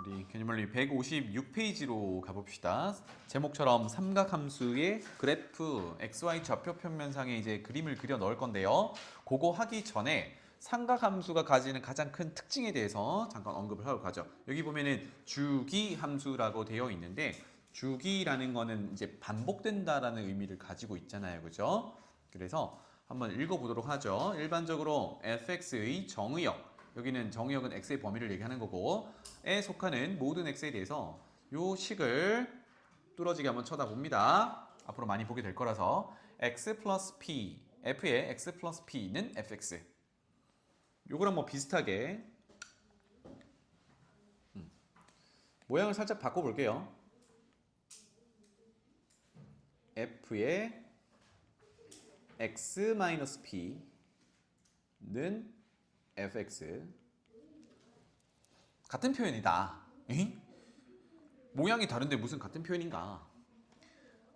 우리 개념원리 156페이지로 가봅시다. 제목처럼 삼각함수의 그래프 XY 좌표 평면상에 이제 그림을 그려 넣을 건데요. 그거 하기 전에 삼각함수가 가지는 가장 큰 특징에 대해서 잠깐 언급을 하고 가죠. 여기 보면은 주기함수라고 되어 있는데 주기라는 거는 이제 반복된다라는 의미를 가지고 있잖아요. 그죠? 그래서 한번 읽어보도록 하죠. 일반적으로 fx의 정의역, 여기는 정의역은 x의 범위를 얘기하는 거고 에 속하는 모든 x에 대해서 요 식을 뚫어지게 한번 쳐다봅니다. 앞으로 많이 보게 될 거라서 x 플러스 p, f의 x 플러스 p는 fx. 요거랑 뭐 비슷하게 모양을 살짝 바꿔볼게요. f의 x 마이너스 p는 fx. 같은 표현이다. 에잉? 모양이 다른데 무슨 같은 표현인가?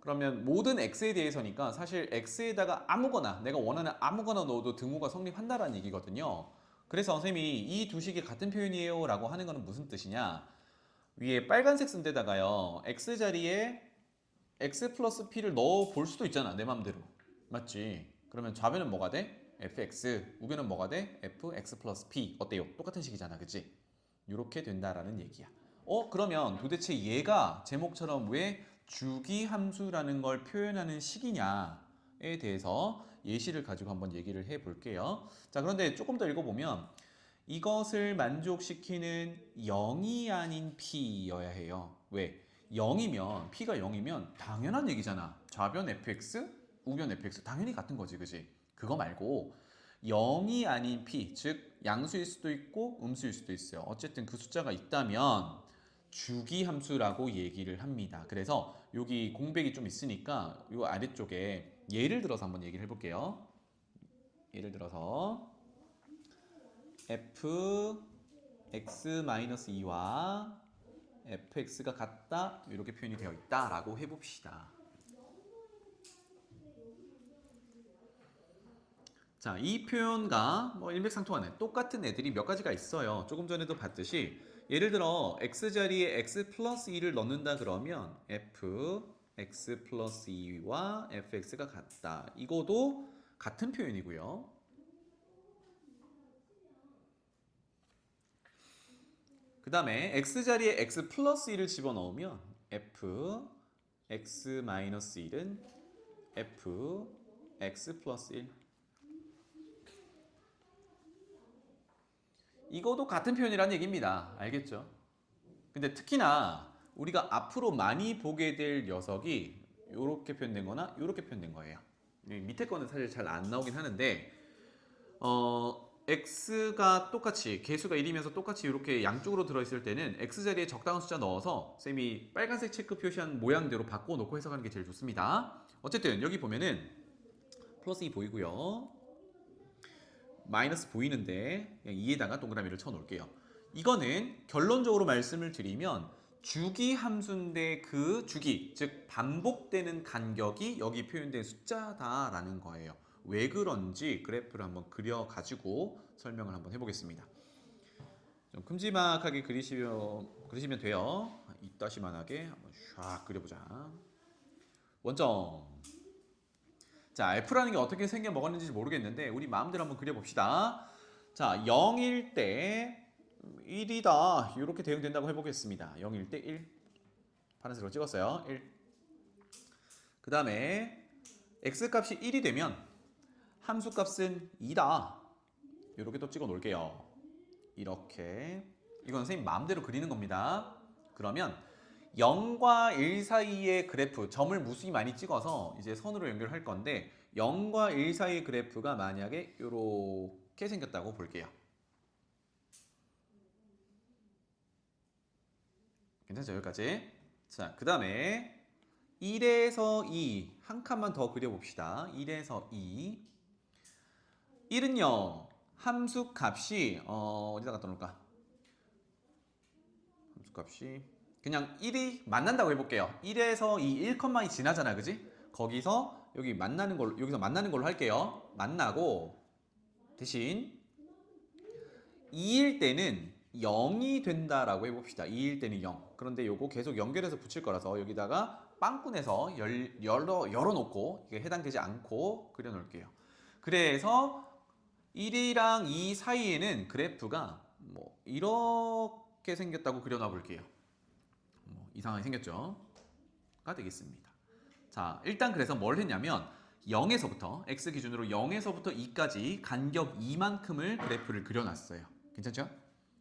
그러면 모든 x에 대해서니까 사실 x에다가 아무거나 내가 원하는 아무거나 넣어도 등호가 성립한다라는 얘기거든요. 그래서 선생님이 이 두 식이 같은 표현이에요 라고 하는 거는 무슨 뜻이냐? 위에 빨간색 쓴 데다가요 x 자리에 x 플러스 p를 넣어 볼 수도 있잖아, 내 맘대로. 맞지? 그러면 좌변은 뭐가 돼? fx, 우변은 뭐가 돼? fx 플러스 p. 어때요? 똑같은 식이잖아, 그치? 이렇게 된다라는 얘기야. 그러면 도대체 얘가 제목처럼 왜 주기함수라는 걸 표현하는 식이냐에 대해서 예시를 가지고 한번 얘기를 해볼게요. 자, 그런데 조금 더 읽어보면 이것을 만족시키는 0이 아닌 p여야 해요. 왜? 0이면 p가 0이면 당연한 얘기잖아. 좌변 fx, 우변 fx 당연히 같은 거지, 그지? 그거 말고 0이 아닌 p, 즉 양수일 수도 있고 음수일 수도 있어요. 어쨌든 그 숫자가 있다면 주기함수라고 얘기를 합니다. 그래서 여기 공백이 좀 있으니까 이 아래쪽에 예를 들어서 한번 얘기를 해볼게요. 예를 들어서 fx-2와 fx가 같다 이렇게 표현이 되어 있다라고 해봅시다. 자, 이 표현과 뭐 일맥상통하는 똑같은 애들이 몇 가지가 있어요. 조금 전에도 봤듯이 예를 들어 x 자리에 x 플러스 2를 넣는다 그러면 f x 플러스 2와 fx가 같다. 이거도 같은 표현이고요. 그 다음에 x 자리에 x 플러스 1을 집어넣으면 f x 마이너스 1은 f x 플러스 1. 이거도 같은 표현이라는 얘기입니다. 알겠죠? 근데 특히나 우리가 앞으로 많이 보게 될 녀석이 이렇게 표현된 거나 이렇게 표현된 거예요. 밑에 거는 사실 잘 안 나오긴 하는데 x가 똑같이 개수가 1이면서 똑같이 이렇게 양쪽으로 들어있을 때는 x 자리에 적당한 숫자 넣어서 쌤이 빨간색 체크 표시한 모양대로 바꿔놓고 해석하는 게 제일 좋습니다. 어쨌든 여기 보면은 플러스 2 보이고요. 마이너스 보이는데 그냥 2에다가 동그라미를 쳐놓을게요. 이거는 결론적으로 말씀을 드리면 주기 함수인데 그 주기, 즉 반복되는 간격이 여기 표현된 숫자다라는 거예요. 왜 그런지 그래프를 한번 그려가지고 설명을 한번 해보겠습니다. 좀 큼지막하게 그리시면 돼요. 이따시만하게 한번 샥 그려보자. 원점. 자, F라는 게 어떻게 생겨 먹었는지 모르겠는데 우리 마음대로 한번 그려봅시다. 자, 0일 때 1이다. 이렇게 대응된다고 해보겠습니다. 0일 때 1. 파란색으로 찍었어요. 1. 그 다음에 x값이 1이 되면 함수값은 2다. 이렇게 또 찍어 놓을게요. 이렇게. 이건 선생님 마음대로 그리는 겁니다. 그러면 0과 1 사이의 그래프, 점을 무수히 많이 찍어서 이제 선으로 연결할 건데 0과 1 사이의 그래프가 만약에 이렇게 생겼다고 볼게요. 괜찮죠? 여기까지. 자, 그 다음에 1에서 2, 한 칸만 더 그려봅시다. 1에서 2. 1은요, 함수 값이 어디다 갖다 놓을까? 함수 값이 그냥 1이 만난다고 해볼게요. 1에서 2, 1컴마이 지나잖아, 그지? 거기서 여기 만나는 걸로, 여기서 만나는 걸로 할게요. 만나고 대신 2일 때는 0이 된다라고 해봅시다. 2일 때는 0. 그런데 요거 계속 연결해서 붙일 거라서 여기다가 빵꾸내서 열어놓고 이게 해당되지 않고 그려놓을게요. 그래서 1이랑 2 사이에는 그래프가 뭐 이렇게 생겼다고 그려놔 볼게요. 뭐 이상하게 생겼죠? 가 되겠습니다. 자, 일단 그래서 뭘 했냐면 0에서부터 x 기준으로 0에서부터 2까지 간격 2만큼을 그래프를 그려놨어요. 괜찮죠?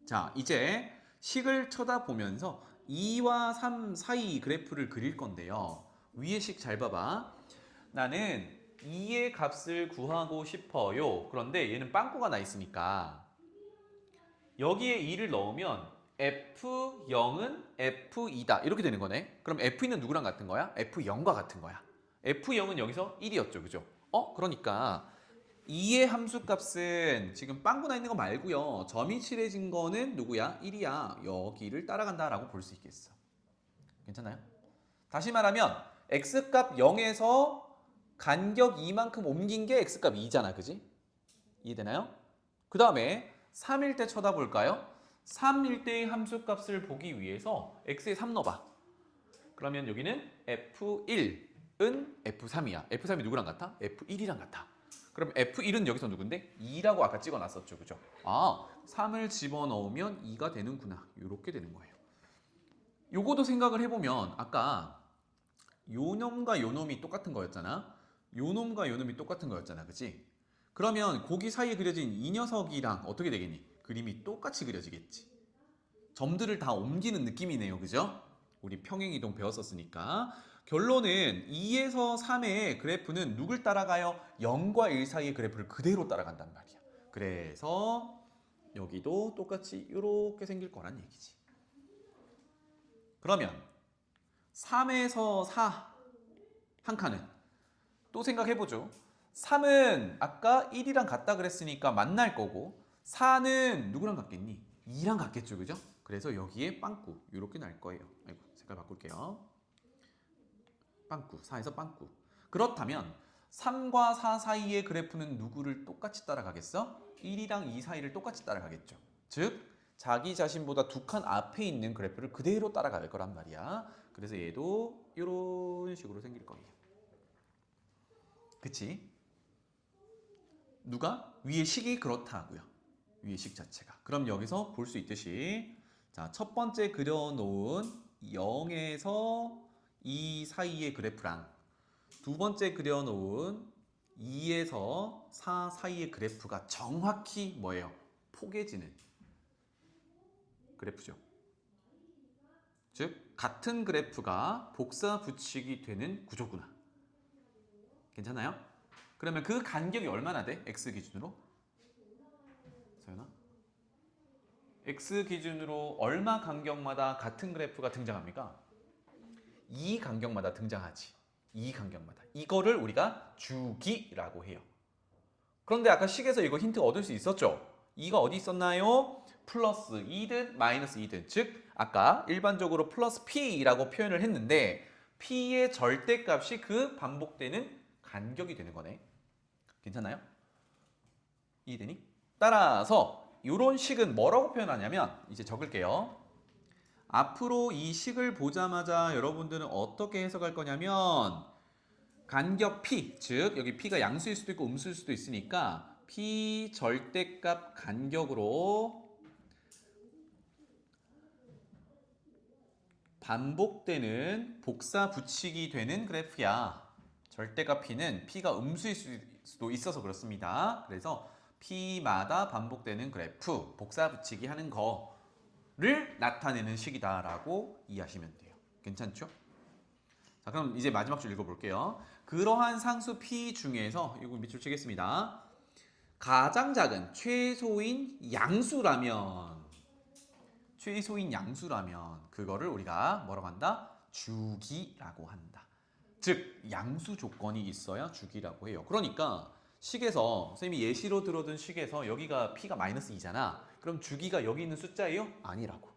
자, 이제 식을 쳐다보면서 2와 3 사이 그래프를 그릴 건데요. 위에 식 잘 봐봐. 나는 2의 값을 구하고 싶어요. 그런데 얘는 빵꾸가 나 있으니까 여기에 2를 넣으면 F0은 F2다. 이렇게 되는 거네. 그럼 F2는 누구랑 같은 거야? F0과 같은 거야. F0은 여기서 1이었죠. 그죠? 그러니까 2의 함수값은 지금 빵꾸 나 있는 거 말고요. 점이 칠해진 거는 누구야? 1이야. 여기를 따라간다라고 볼 수 있겠어. 괜찮아요? 다시 말하면 x값 0에서 간격 2만큼 옮긴 게 x값 2잖아. 그지? 이해되나요? 그 다음에 3일 때 쳐다볼까요? 3일 때의 함수값을 보기 위해서 x에 3 넣어봐. 그러면 여기는 f1은 f3이야. f3이 누구랑 같아? f1이랑 같아. 그럼 F1은 여기서 누군데? 2라고 아까 찍어놨었죠. 그죠? 3을 집어넣으면 2가 되는구나. 이렇게 되는 거예요. 요거도 생각을 해보면 아까 요 놈과 요 놈이 똑같은 거였잖아. 요 놈과 요 놈이 똑같은 거였잖아. 그치? 그러면 거기 사이에 그려진 이 녀석이랑 어떻게 되겠니? 그림이 똑같이 그려지겠지. 점들을 다 옮기는 느낌이네요. 그죠? 우리 평행이동 배웠었으니까. 결론은 2에서 3의 그래프는 누굴 따라가요? 0과 1 사이의 그래프를 그대로 따라간단 말이야. 그래서 여기도 똑같이 이렇게 생길 거란 얘기지. 그러면 3에서 4 한 칸은 또 생각해보죠. 3은 아까 1이랑 같다 그랬으니까 만날 거고 4는 누구랑 같겠니? 2랑 같겠죠. 그죠? 그래서 여기에 빵꾸 이렇게 날 거예요. 아이고, 색깔 바꿀게요. 빵꾸, 4에서 빵꾸. 그렇다면 3과 4 사이의 그래프는 누구를 똑같이 따라가겠어? 1이랑 2 사이를 똑같이 따라가겠죠. 즉, 자기 자신보다 두 칸 앞에 있는 그래프를 그대로 따라갈 거란 말이야. 그래서 얘도 이런 식으로 생길 거예요. 그치? 누가? 위의 식이 그렇다고요. 위의 식 자체가. 그럼 여기서 볼 수 있듯이 자, 첫 번째 그려놓은 0에서 2 사이의 그래프랑 두 번째 그려놓은 2에서 4 사이의 그래프가 정확히 뭐예요? 포개지는 그래프죠. 즉 같은 그래프가 복사 붙이기 되는 구조구나. 괜찮아요? 그러면 그 간격이 얼마나 돼? x 기준으로? 서연아? x 기준으로 얼마 간격마다 같은 그래프가 등장합니까? 2 간격마다 등장하지. 2 간격마다. 이거를 우리가 주기라고 해요. 그런데 아까 식에서 이거 힌트 얻을 수 있었죠? 2가 어디 있었나요? 플러스 2든 마이너스 2든. 즉 아까 일반적으로 플러스 p라고 표현을 했는데 p의 절대값이 그 반복되는 간격이 되는 거네. 괜찮나요? 이해되니? 따라서 이런 식은 뭐라고 표현하냐면 이제 적을게요. 앞으로 이 식을 보자마자 여러분들은 어떻게 해석할 거냐면 간격 p, 즉 여기 p가 양수일 수도 있고 음수일 수도 있으니까 p 절대값 간격으로 반복되는 복사 붙이기 되는 그래프야. 절대값 p는 p가 음수일 수도 있어서 그렇습니다. 그래서 p마다 반복되는 그래프, 복사 붙이기 하는 거를 나타내는 식이다라고 이해하시면 돼요. 괜찮죠? 자, 그럼 이제 마지막 줄 읽어볼게요. 그러한 상수 p 중에서 이거 밑줄 치겠습니다. 가장 작은 최소인 양수라면 그거를 우리가 뭐라고 한다? 주기라고 한다. 즉 양수 조건이 있어야 주기라고 해요. 그러니까 식에서 선생님이 예시로 들어둔 식에서 여기가 p가 마이너스 2잖아. 그럼 주기가 여기 있는 숫자예요? 아니라고.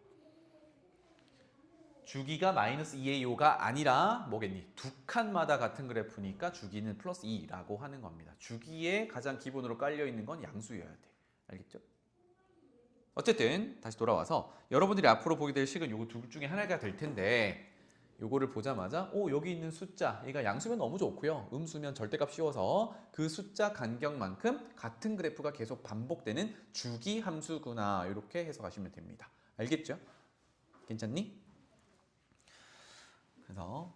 주기가 마이너스 2예요가 아니라 뭐겠니? 두 칸마다 같은 그래프니까 주기는 플러스 2라고 하는 겁니다. 주기에 가장 기본으로 깔려 있는 건 양수여야 돼. 알겠죠? 어쨌든 다시 돌아와서 여러분들이 앞으로 보게 될 식은 요거 둘 중에 하나가 될 텐데 요거를 보자마자 여기 있는 숫자 얘가 양수면 너무 좋고요. 음수면 절대값 씌워서 그 숫자 간격만큼 같은 그래프가 계속 반복되는 주기 함수구나 이렇게 해석하시면 됩니다. 알겠죠? 괜찮니? 그래서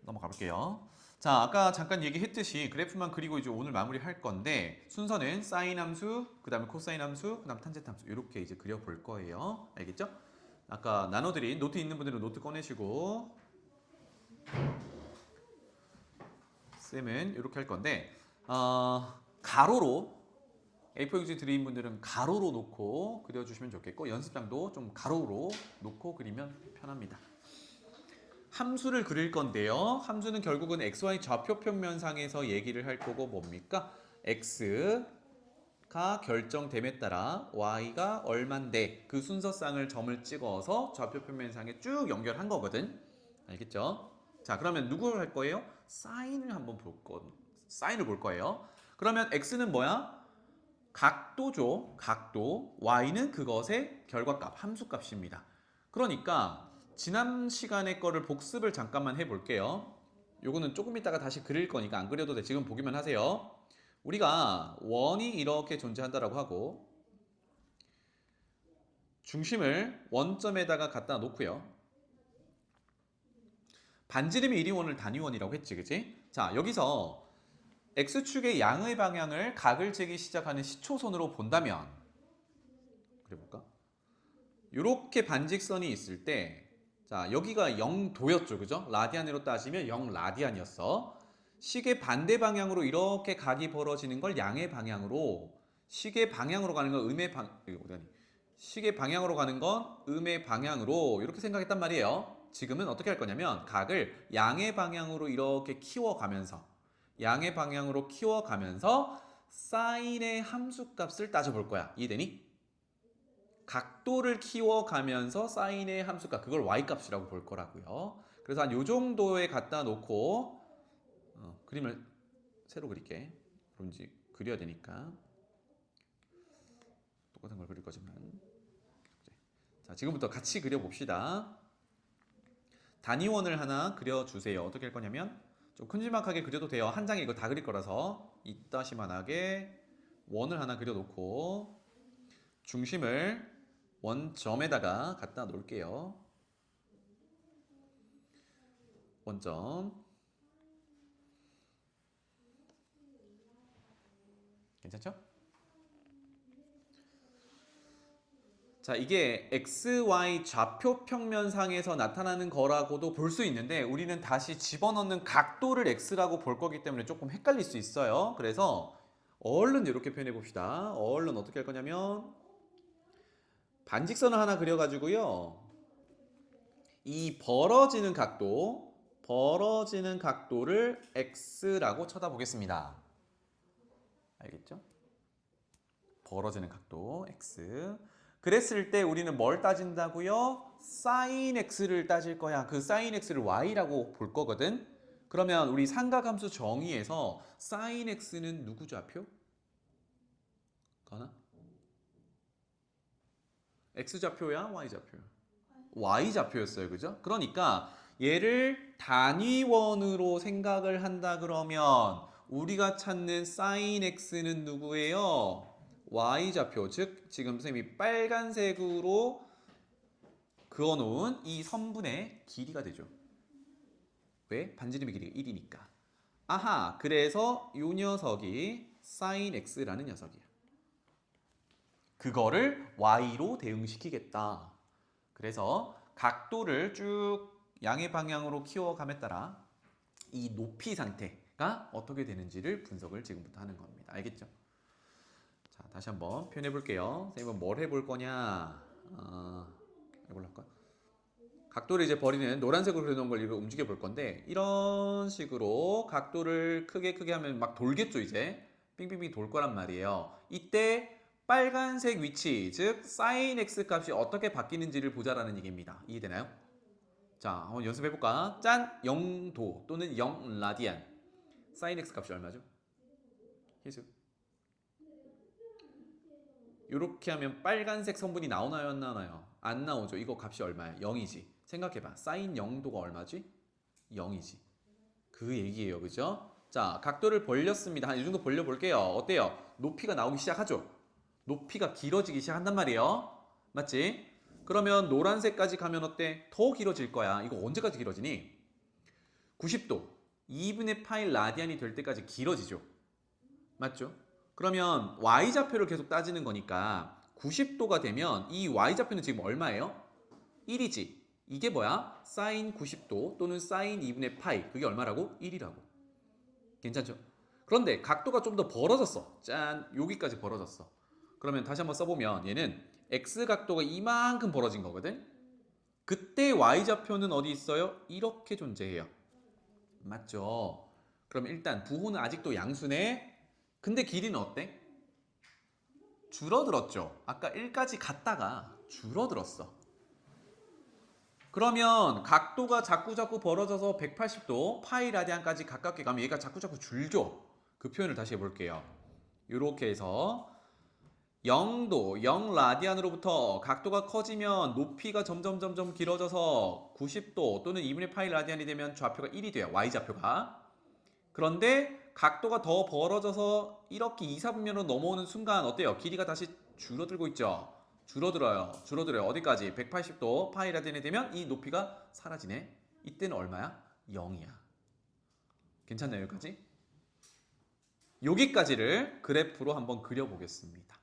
넘어가 볼게요. 자, 아까 잠깐 얘기했듯이 그래프만 그리고 이제 오늘 마무리할 건데 순서는 사인 함수, 그다음에 코사인 함수, 그다음 탄젠트 함수 이렇게 이제 그려 볼 거예요. 알겠죠? 아까 나눠드린 노트 있는 분들은 노트 꺼내시고 쌤은 이렇게 할 건데 가로로 A4 용지 드린 분들은 가로로 놓고 그려주시면 좋겠고 연습장도 좀 가로로 놓고 그리면 편합니다. 함수를 그릴 건데요. 함수는 결국은 XY 좌표 평면상에서 얘기를 할 거고 뭡니까? X가 결정됨에 따라 Y가 얼만데 그 순서상을 점을 찍어서 좌표 평면상에 쭉 연결한 거거든. 알겠죠? 자, 그러면 누구를 할 거예요? 사인을 한번 사인을 볼 거예요. 그러면 X는 뭐야? 각도죠. 각도. Y는 그것의 결과값, 함수값입니다. 그러니까 지난 시간의 거를 복습을 잠깐만 해볼게요. 요거는 조금 있다가 다시 그릴 거니까 안 그려도 돼. 지금 보기만 하세요. 우리가 원이 이렇게 존재한다라고 하고 중심을 원점에다가 갖다 놓고요. 반지름이 1이 원을 단위원이라고 했지, 그치? 자, 여기서 X축의 양의 방향을 각을 재기 시작하는 시초선으로 본다면 그려볼까? 이렇게 반직선이 있을 때 자, 여기가 0도였죠. 그죠? 라디안으로 따지면 0라디안이었어. 식의 반대 방향으로 이렇게 각이 벌어지는 걸 양의 방향으로, 식의 방향으로 가는 건 식의 방향으로 가는 건 음의 방향으로 이렇게 생각했단 말이에요. 지금은 어떻게 할 거냐면 각을 양의 방향으로 이렇게 키워가면서 양의 방향으로 키워가면서 사인의 함수값을 따져볼 거야. 이해되니? 각도를 키워가면서 사인의 함수값 그걸 y값이라고 볼 거라고요. 그래서 한 요 정도에 갖다 놓고 그림을 새로 그릴게. 그럼 이제 그려야 되니까 똑같은 걸 그릴 거지만 자, 지금부터 같이 그려봅시다. 단위원을 하나 그려주세요. 어떻게 할 거냐면 좀 큼지막하게 그려도 돼요. 한 장에 이거 다 그릴 거라서 이따시만하게 원을 하나 그려놓고 중심을 원점에다가 갖다 놓을게요. 원점. 괜찮죠? 자, 이게 XY 좌표 평면상에서 나타나는 거라고도 볼 수 있는데 우리는 다시 집어넣는 각도를 X라고 볼 거기 때문에 조금 헷갈릴 수 있어요. 그래서 얼른 이렇게 표현해 봅시다. 얼른 어떻게 할 거냐면 반직선을 하나 그려가지고요. 이 벌어지는 각도를 X라고 쳐다보겠습니다. 알겠죠? 벌어지는 각도 X. 그랬을 때 우리는 뭘 따진다고요? sin X를 따질 거야. 그 sin X를 Y라고 볼 거거든. 그러면 우리 삼각함수 정의에서 sin X는 누구 좌표? 가나? X 좌표야? Y 좌표야? Y 좌표였어요. 그죠? 그러니까 얘를 단위원으로 생각을 한다 그러면 우리가 찾는 sin X는 누구예요? Y 좌표, 즉 지금 선생님이 빨간색으로 그어놓은 이 선분의 길이가 되죠. 왜? 반지름의 길이가 1이니까. 아하, 그래서 이 녀석이 sin X라는 녀석이야. 그거를 Y로 대응시키겠다. 그래서 각도를 쭉 양의 방향으로 키워감에 따라 이 높이 상태가 어떻게 되는지를 분석을 지금부터 하는 겁니다. 알겠죠? 자, 다시 한번 표현해 볼게요. 선생님은 뭘 해볼 거냐? 해볼까? 각도를 이제 버리는 노란색으로 그려놓은 걸 이거 움직여 볼 건데 이런 식으로 각도를 크게 하면 막 돌겠죠 이제 빙빙빙 돌 거란 말이에요. 이때 빨간색 위치 즉 sin x 값이 어떻게 바뀌는지를 보자라는 얘기입니다. 이해되나요? 자, 한번 연습해 볼까? 짠! 0도 또는 0라디안 sin x 값이 얼마죠? 희수 이렇게 하면 빨간색 성분이 나오나요, 안 나오나요? 안 나오죠. 이거 값이 얼마야? 0이지. 생각해봐. 사인 0도가 얼마지? 0이지. 그 얘기예요. 그죠? 자, 각도를 벌렸습니다. 한 이 정도 벌려볼게요. 어때요? 높이가 나오기 시작하죠? 높이가 길어지기 시작한단 말이에요. 맞지? 그러면 노란색까지 가면 어때? 더 길어질 거야. 이거 언제까지 길어지니? 90도. 2분의 파이 라디안이 될 때까지 길어지죠. 맞죠? 그러면 y좌표를 계속 따지는 거니까 90도가 되면 이 y좌표는 지금 얼마예요? 1이지. 이게 뭐야? 사인 90도 또는 사인 2분의 파이. 그게 얼마라고? 1이라고. 괜찮죠? 그런데 각도가 좀 더 벌어졌어. 짠, 여기까지 벌어졌어. 그러면 다시 한번 써보면 얘는 x 각도가 이만큼 벌어진 거거든. 그때 y좌표는 어디 있어요? 이렇게 존재해요. 맞죠? 그럼 일단 부호는 아직도 양수네. 근데 길이는 어때? 줄어들었죠. 아까 1까지 갔다가 줄어들었어. 그러면 각도가 자꾸자꾸 벌어져서 180도 파이 라디안까지 가깝게 가면 얘가 자꾸자꾸 줄죠. 그 표현을 다시 해볼게요. 이렇게 해서 0도, 0 라디안으로부터 각도가 커지면 높이가 점점 길어져서 90도 또는 2분의 파이 라디안이 되면 좌표가 1이 돼요. y좌표가. 그런데 각도가 더 벌어져서 이렇게 2, 4분면으로 넘어오는 순간 어때요? 길이가 다시 줄어들고 있죠? 줄어들어요. 어디까지? 180도 파이 라디안이 되면 이 높이가 사라지네. 이때는 얼마야? 0이야. 괜찮나요? 여기까지? 여기까지를 그래프로 한번 그려보겠습니다.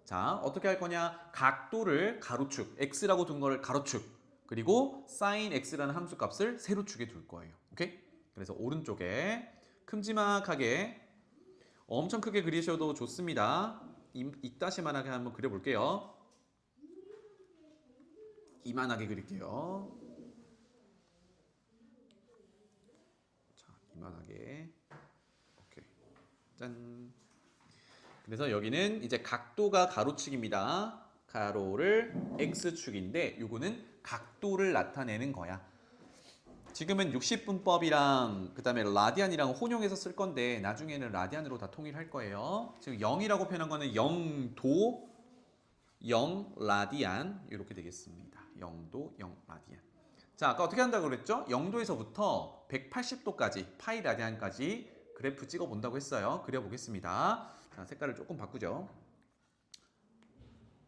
자, 어떻게 할 거냐? 각도를 가로축, x라고 둔 거를 가로축, 그리고 sin x라는 함수 값을 세로축에 둘 거예요. 오케이? 그래서 오른쪽에 큼지막하게 엄청 크게 그리셔도 좋습니다. 이따시만하게 한번 그려볼게요. 이만하게 그릴게요. 자, 이만하게. 오케이. 짠. 그래서 여기는 이제 각도가 가로축입니다. 가로를 x축인데 요거는 각도를 나타내는 거야. 지금은 60분법이랑 그 다음에 라디안이랑 혼용해서 쓸 건데 나중에는 라디안으로 다 통일할 거예요. 지금 0이라고 표현한 거는 0도 0 라디안 이렇게 되겠습니다. 0도 0 라디안. 자, 아까 어떻게 한다고 그랬죠? 0도에서부터 180도까지 파이 라디안까지 그래프 찍어 본다고 했어요. 그려보겠습니다. 자, 색깔을 조금 바꾸죠.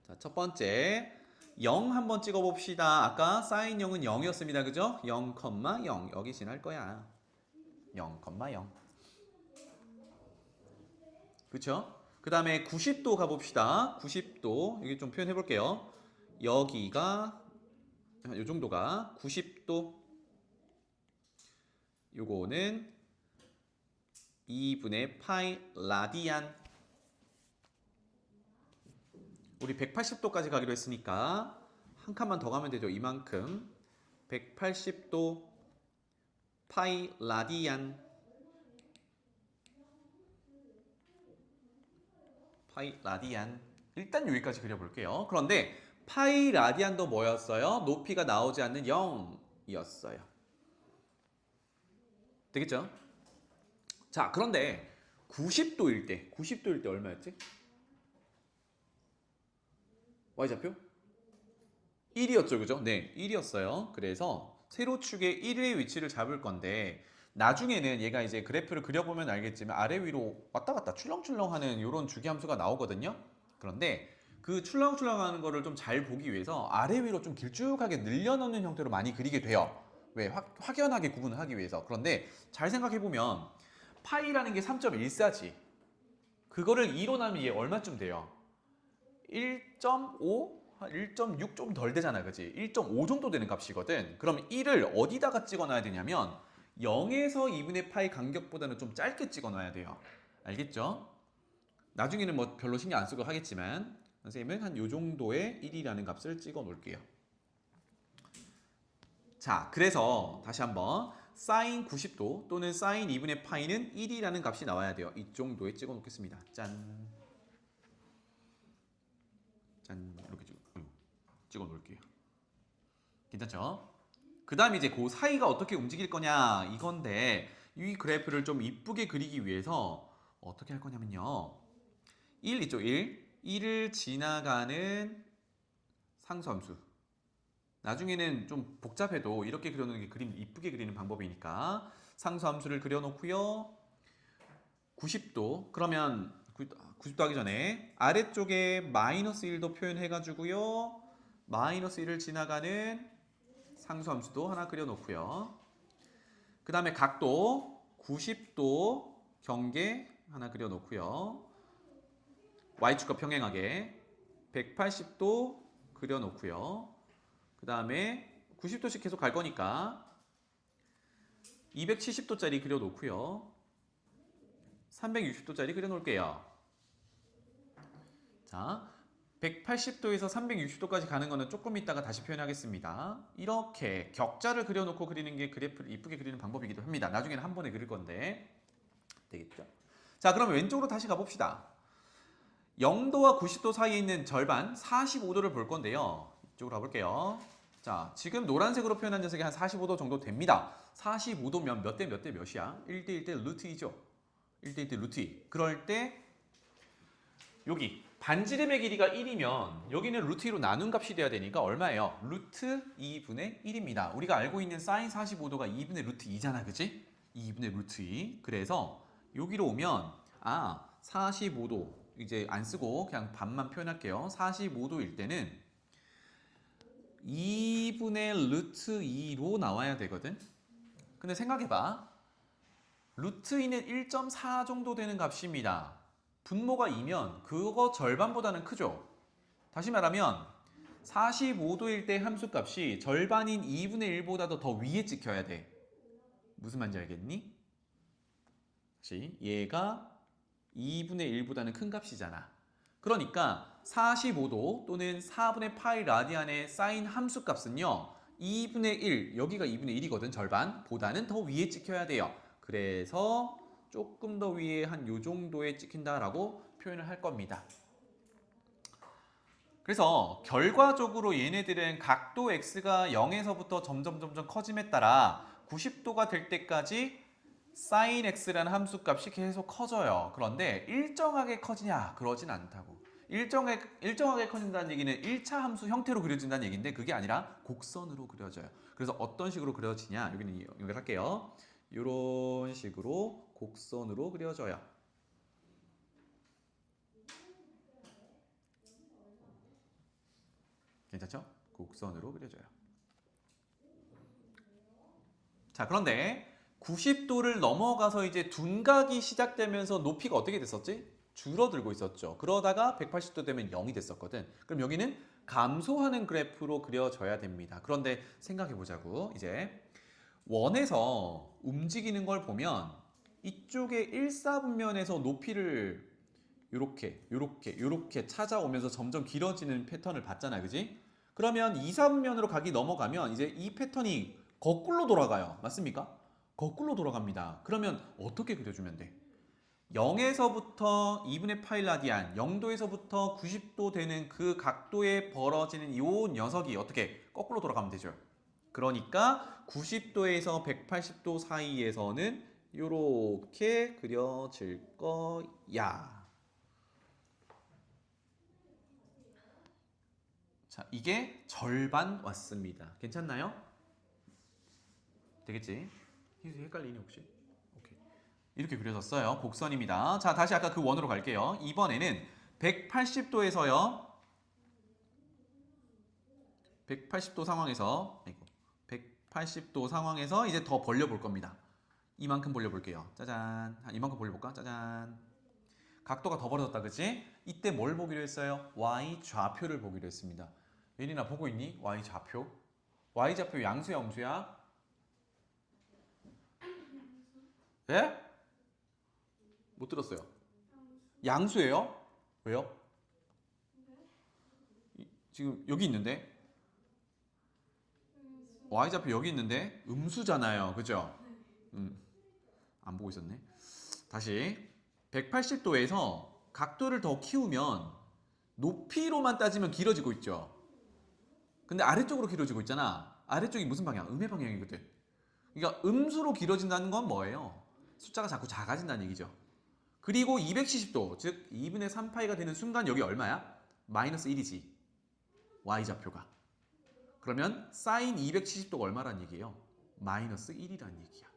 자, 첫 번째 0 한번 찍어 봅시다. 아까 사인 0은 0이었습니다. 그죠? 0, 0 여기 지날 거야. 0, 0. 그쵸? 그 다음에 90도 가봅시다. 90도 여기 좀 표현해 볼게요. 여기가 요 정도가 90도. 요거는 2분의 파이 라디안. 우리 180도까지 가기로 했으니까 한 칸만 더 가면 되죠. 이만큼 180도 파이 라디안. 파이 라디안. 일단 여기까지 그려볼게요. 그런데 파이 라디안도 뭐였어요? 높이가 나오지 않는 0이었어요. 되겠죠? 자, 그런데 90도일 때 얼마였지? y좌표? 1이었죠, 그죠? 네, 1이었어요. 그래서 세로축의 1의 위치를 잡을 건데 나중에는 얘가 이제 그래프를 그려보면 알겠지만 아래 위로 왔다 갔다 출렁출렁하는 이런 주기함수가 나오거든요. 그런데 그 출렁출렁하는 거를 좀 잘 보기 위해서 아래 위로 좀 길쭉하게 늘려놓는 형태로 많이 그리게 돼요. 왜? 확연하게 구분을 하기 위해서. 그런데 잘 생각해보면 파이라는 게 3.14지. 그거를 2로 나누면 얘 얼마쯤 돼요? 1.5? 1.6 좀 덜 되잖아, 그치? 1.5 정도 되는 값이거든. 그럼 1을 어디다가 찍어놔야 되냐면 0에서 2분의 파이 간격보다는 좀 짧게 찍어놔야 돼요. 알겠죠? 나중에는 뭐 별로 신경 안 쓰고 하겠지만 선생님은 한 요 정도의 1이라는 값을 찍어 놓을게요. 자, 그래서 다시 한번 사인 90도 또는 사인 2분의 파이는 1이라는 값이 나와야 돼요. 이 정도에 찍어 놓겠습니다. 짠. 짠. 이렇게 찍어 놓을게요. 괜찮죠? 그 다음에 이제 그 사이가 어떻게 움직일 거냐 이건데 이 그래프를 좀 이쁘게 그리기 위해서 어떻게 할 거냐면요. 1 있죠, 1. 1을 지나가는 상수함수. 나중에는 좀 복잡해도 이렇게 그려놓는 게 그림 이쁘게 그리는 방법이니까 상수함수를 그려놓고요. 90도 그러면 90도 하기 전에 아래쪽에 마이너스 1도 표현해가지고요. 마이너스 1을 지나가는 상수함수도 하나 그려놓고요. 그 다음에 각도 90도 경계 하나 그려놓고요. Y축과 평행하게 180도 그려놓고요. 그 다음에 90도씩 계속 갈 거니까 270도짜리 그려놓고요. 360도짜리 그려놓을게요. 자, 180도에서 360도까지 가는 거는 조금 이따가 다시 표현하겠습니다. 이렇게 격자를 그려놓고 그리는 게 그래프를 이쁘게 그리는 방법이기도 합니다. 나중에는 한 번에 그릴 건데 되겠죠? 자, 그럼 왼쪽으로 다시 가봅시다. 0도와 90도 사이에 있는 절반 45도를 볼 건데요. 이쪽으로 가볼게요. 자, 지금 노란색으로 표현한 녀석이 한 45도 정도 됩니다. 45도면 몇 대 몇 대 몇이야? 1대 1대 루트 2죠. 1대 1대 루트 2. 그럴 때 여기 반지름의 길이가 1이면 여기는 루트 2로 나눈 값이 돼야 되니까 얼마예요? 루트 2분의 1입니다. 우리가 알고 있는 사인 45도가 2분의 루트 2잖아. 그치? 2분의 루트 2. 그래서 여기로 오면 45도 이제 안 쓰고 그냥 반만 표현할게요. 45도일 때는 2분의 루트 2로 나와야 되거든. 근데 생각해봐. 루트 2는 1.4 정도 되는 값입니다. 분모가 2면 그거 절반보다는 크죠. 다시 말하면 45도일 때 함수값이 절반인 2분의 1보다도 더 위에 찍혀야 돼. 무슨 말인지 알겠니? 다시 얘가 2분의 1보다는 큰 값이잖아. 그러니까 45도 또는 4분의 파이 라디안의 사인 함수값은요. 2분의 1, 여기가 2분의 1이거든. 절반보다는 더 위에 찍혀야 돼요. 그래서 조금 더 위에 한 요 정도에 찍힌다라고 표현을 할 겁니다. 그래서 결과적으로 얘네들은 각도 x가 0에서부터 점점 커짐에 따라 90도가 될 때까지 sin x라는 함수값이 계속 커져요. 그런데 일정하게 커지냐? 그러진 않다고. 일정하게 커진다는 얘기는 1차 함수 형태로 그려진다는 얘기인데 그게 아니라 곡선으로 그려져요. 그래서 어떤 식으로 그려지냐? 여기는 연결할게요. 이런 식으로 곡선으로 그려져요. 괜찮죠? 곡선으로 그려져요. 자, 그런데 90도를 넘어가서 이제 둔각이 시작되면서 높이가 어떻게 됐었지? 줄어들고 있었죠. 그러다가 180도 되면 0이 됐었거든. 그럼 여기는 감소하는 그래프로 그려져야 됩니다. 그런데 생각해 보자고. 이제 원에서 움직이는 걸 보면 이쪽에 1사분면에서 높이를 요렇게 찾아오면서 점점 길어지는 패턴을 봤잖아. 그지? 그러면 2사분면으로 각이 넘어가면 이제 이 패턴이 거꾸로 돌아가요. 맞습니까? 거꾸로 돌아갑니다. 그러면 어떻게 그려주면 돼? 0에서부터 2분의 파이 라디안, 0도에서부터 90도 되는 그 각도에 벌어지는 이 녀석이 어떻게 거꾸로 돌아가면 되죠. 그러니까 90도에서 180도 사이에서는 이렇게 그려질 거야. 자, 이게 절반 왔습니다. 괜찮나요? 되겠지? 헷갈리니 혹시? 오케이. 이렇게 그려졌어요. 곡선입니다. 자, 다시 아까 그 원으로 갈게요. 이번에는 180도에서요. 180도 상황에서 180도 상황에서 이제 더 벌려볼 겁니다. 이만큼 벌려볼게요. 짜잔. 이만큼 벌려볼까? 짜잔. 각도가 더 벌어졌다. 그치? 이때 뭘 보기로 했어요? Y 좌표를 보기로 했습니다. 예린아 보고 있니? Y 좌표? Y 좌표 양수야 음수야? 예? 못 들었어요. 양수예요? 왜요? 지금 여기 있는데? Y좌표 여기 있는데? 음수잖아요. 그죠? 안 보고 있었네. 다시 180도에서 각도를 더 키우면 높이로만 따지면 길어지고 있죠. 근데 아래쪽으로 길어지고 있잖아. 아래쪽이 무슨 방향? 음의 방향이거든. 그러니까 음수로 길어진다는 건 뭐예요? 숫자가 자꾸 작아진다는 얘기죠. 그리고 270도, 즉 2분의 3파이가 되는 순간 여기 얼마야? 마이너스 1이지. y좌표가. 그러면 사인 270도가 얼마란 얘기예요? 마이너스 1이란 얘기야.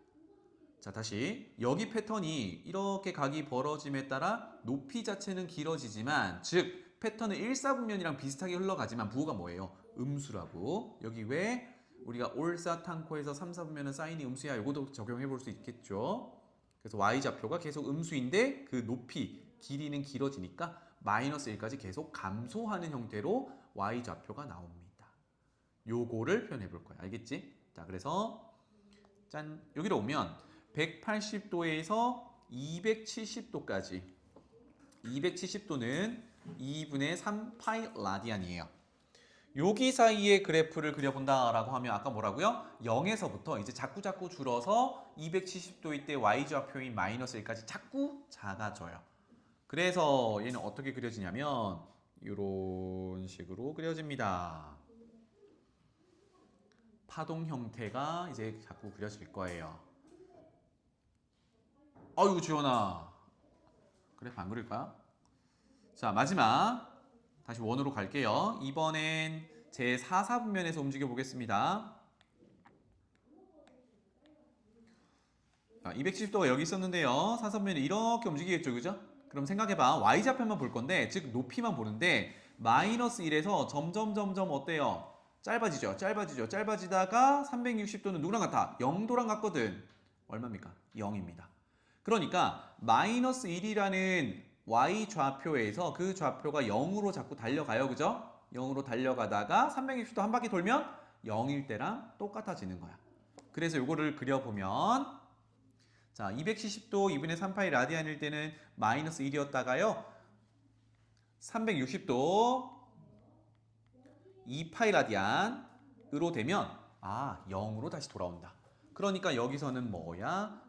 자, 다시 여기 패턴이 이렇게 각이 벌어짐에 따라 높이 자체는 길어지지만, 즉 패턴은 1사분면이랑 비슷하게 흘러가지만 부호가 뭐예요? 음수라고. 여기 왜 우리가 올사탕코에서 3사분면은 사인이 음수야, 이것도 적용해 볼 수 있겠죠. 그래서 y좌표가 계속 음수인데 그 높이, 길이는 길어지니까 마이너스 1까지 계속 감소하는 형태로 y좌표가 나옵니다. 요거를 표현해 볼 거야. 알겠지? 자, 그래서 짠, 여기로 오면 180도에서 270도까지, 270도는 2분의 3파이 라디안이에요. 여기 사이의 그래프를 그려본다라고 하면 아까 뭐라고요? 0에서부터 이제 자꾸 줄어서 270도일 때 y좌표인 마이너스 1까지 자꾸 작아져요. 그래서 얘는 어떻게 그려지냐면 이런 식으로 그려집니다. 파동 형태가 이제 자꾸 그려질 거예요. 어이구 지원아, 그래프 안 그릴까? 자, 마지막 다시 원으로 갈게요. 이번엔 제 4사분면에서 움직여 보겠습니다. 270도가 여기 있었는데요. 4사분면이 이렇게 움직이겠죠, 그죠? 그럼 생각해봐. y좌표만 볼 건데, 즉 높이만 보는데 마이너스 1에서 점점 어때요? 짧아지죠. 짧아지다가 360도는 누구랑 같아? 0도랑 같거든. 얼마입니까? 0입니다. 그러니까 마이너스 1이라는 y좌표에서 그 좌표가 0으로 자꾸 달려가요. 그죠? 0으로 달려가다가 360도 한 바퀴 돌면 0일 때랑 똑같아지는 거야. 그래서 이거를 그려보면, 자, 270도 2분의 3파이 라디안일 때는 마이너스 1이었다가요. 360도 2파이 라디안으로 되면 0으로 다시 돌아온다. 그러니까 여기서는 뭐야?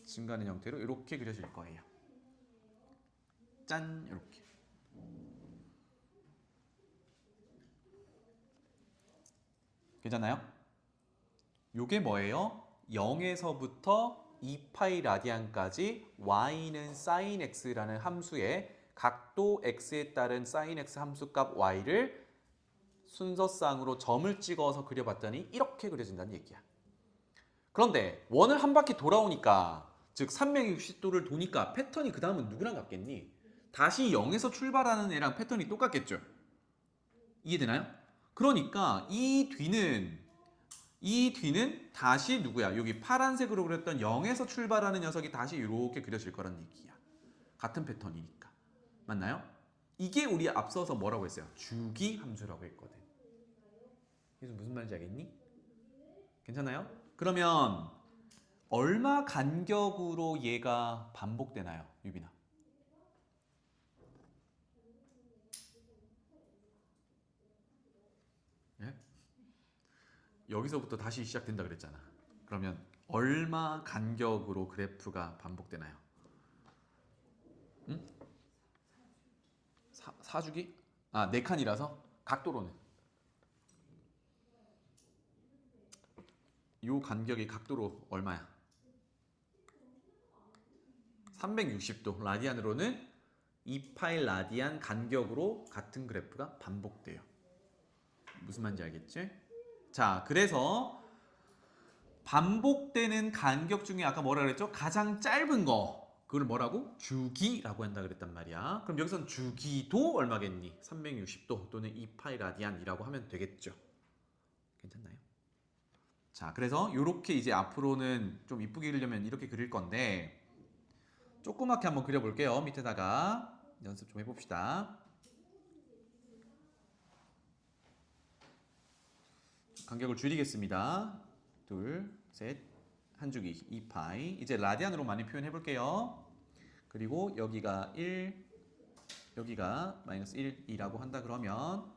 증가하는 형태로 이렇게 그려질 거예요. 짠, 이렇게. 괜찮나요? 요게 뭐예요? 0에서부터 2파이 라디안까지 y는 sin x라는 함수에 각도 x에 따른 sin x 함수값 y를 순서상으로 점을 찍어서 그려봤더니 이렇게 그려진다는 얘기야. 그런데 원을 한 바퀴 돌아오니까, 즉 360도를 도니까 패턴이 그 다음은 누구랑 같겠니? 다시 0에서 출발하는 애랑 패턴이 똑같겠죠. 이해되나요? 그러니까 이 뒤는 다시 누구야? 여기 파란색으로 그렸던 0에서 출발하는 녀석이 다시 이렇게 그려질 거란 얘기야. 같은 패턴이니까. 맞나요? 이게 우리 앞서서 뭐라고 했어요? 주기 함수라고 했거든. 그래서 무슨 말인지 알겠니? 괜찮아요? 그러면 얼마 간격으로 얘가 반복되나요? 유빈아. 예? 여기서부터 다시 시작된다 그랬잖아. 그러면 얼마 간격으로 그래프가 반복되나요? 응? 사주기? 네 칸이라서? 각도로는? 요 간격이 각도로 얼마야? 360도. 라디안으로는 2파이 라디안 간격으로 같은 그래프가 반복돼요. 무슨 말인지 알겠지? 자, 그래서 반복되는 간격 중에 아까 뭐라 그랬죠? 가장 짧은 거, 그걸 뭐라고? 주기라고 한다 그랬단 말이야. 그럼 여기서는 주기도 얼마겠니? 360도 또는 2파이 라디안이라고 하면 되겠죠. 괜찮나요? 자, 그래서 이렇게 이제 앞으로는 좀 이쁘게 그리려면 이렇게 그릴 건데, 조그맣게 한번 그려볼게요. 밑에다가 연습 좀 해봅시다. 간격을 줄이겠습니다. 둘, 셋, 한 주기 2파이. 이제 라디안으로 많이 표현해 볼게요. 그리고 여기가 1, 여기가 마이너스 1이라고 한다 그러면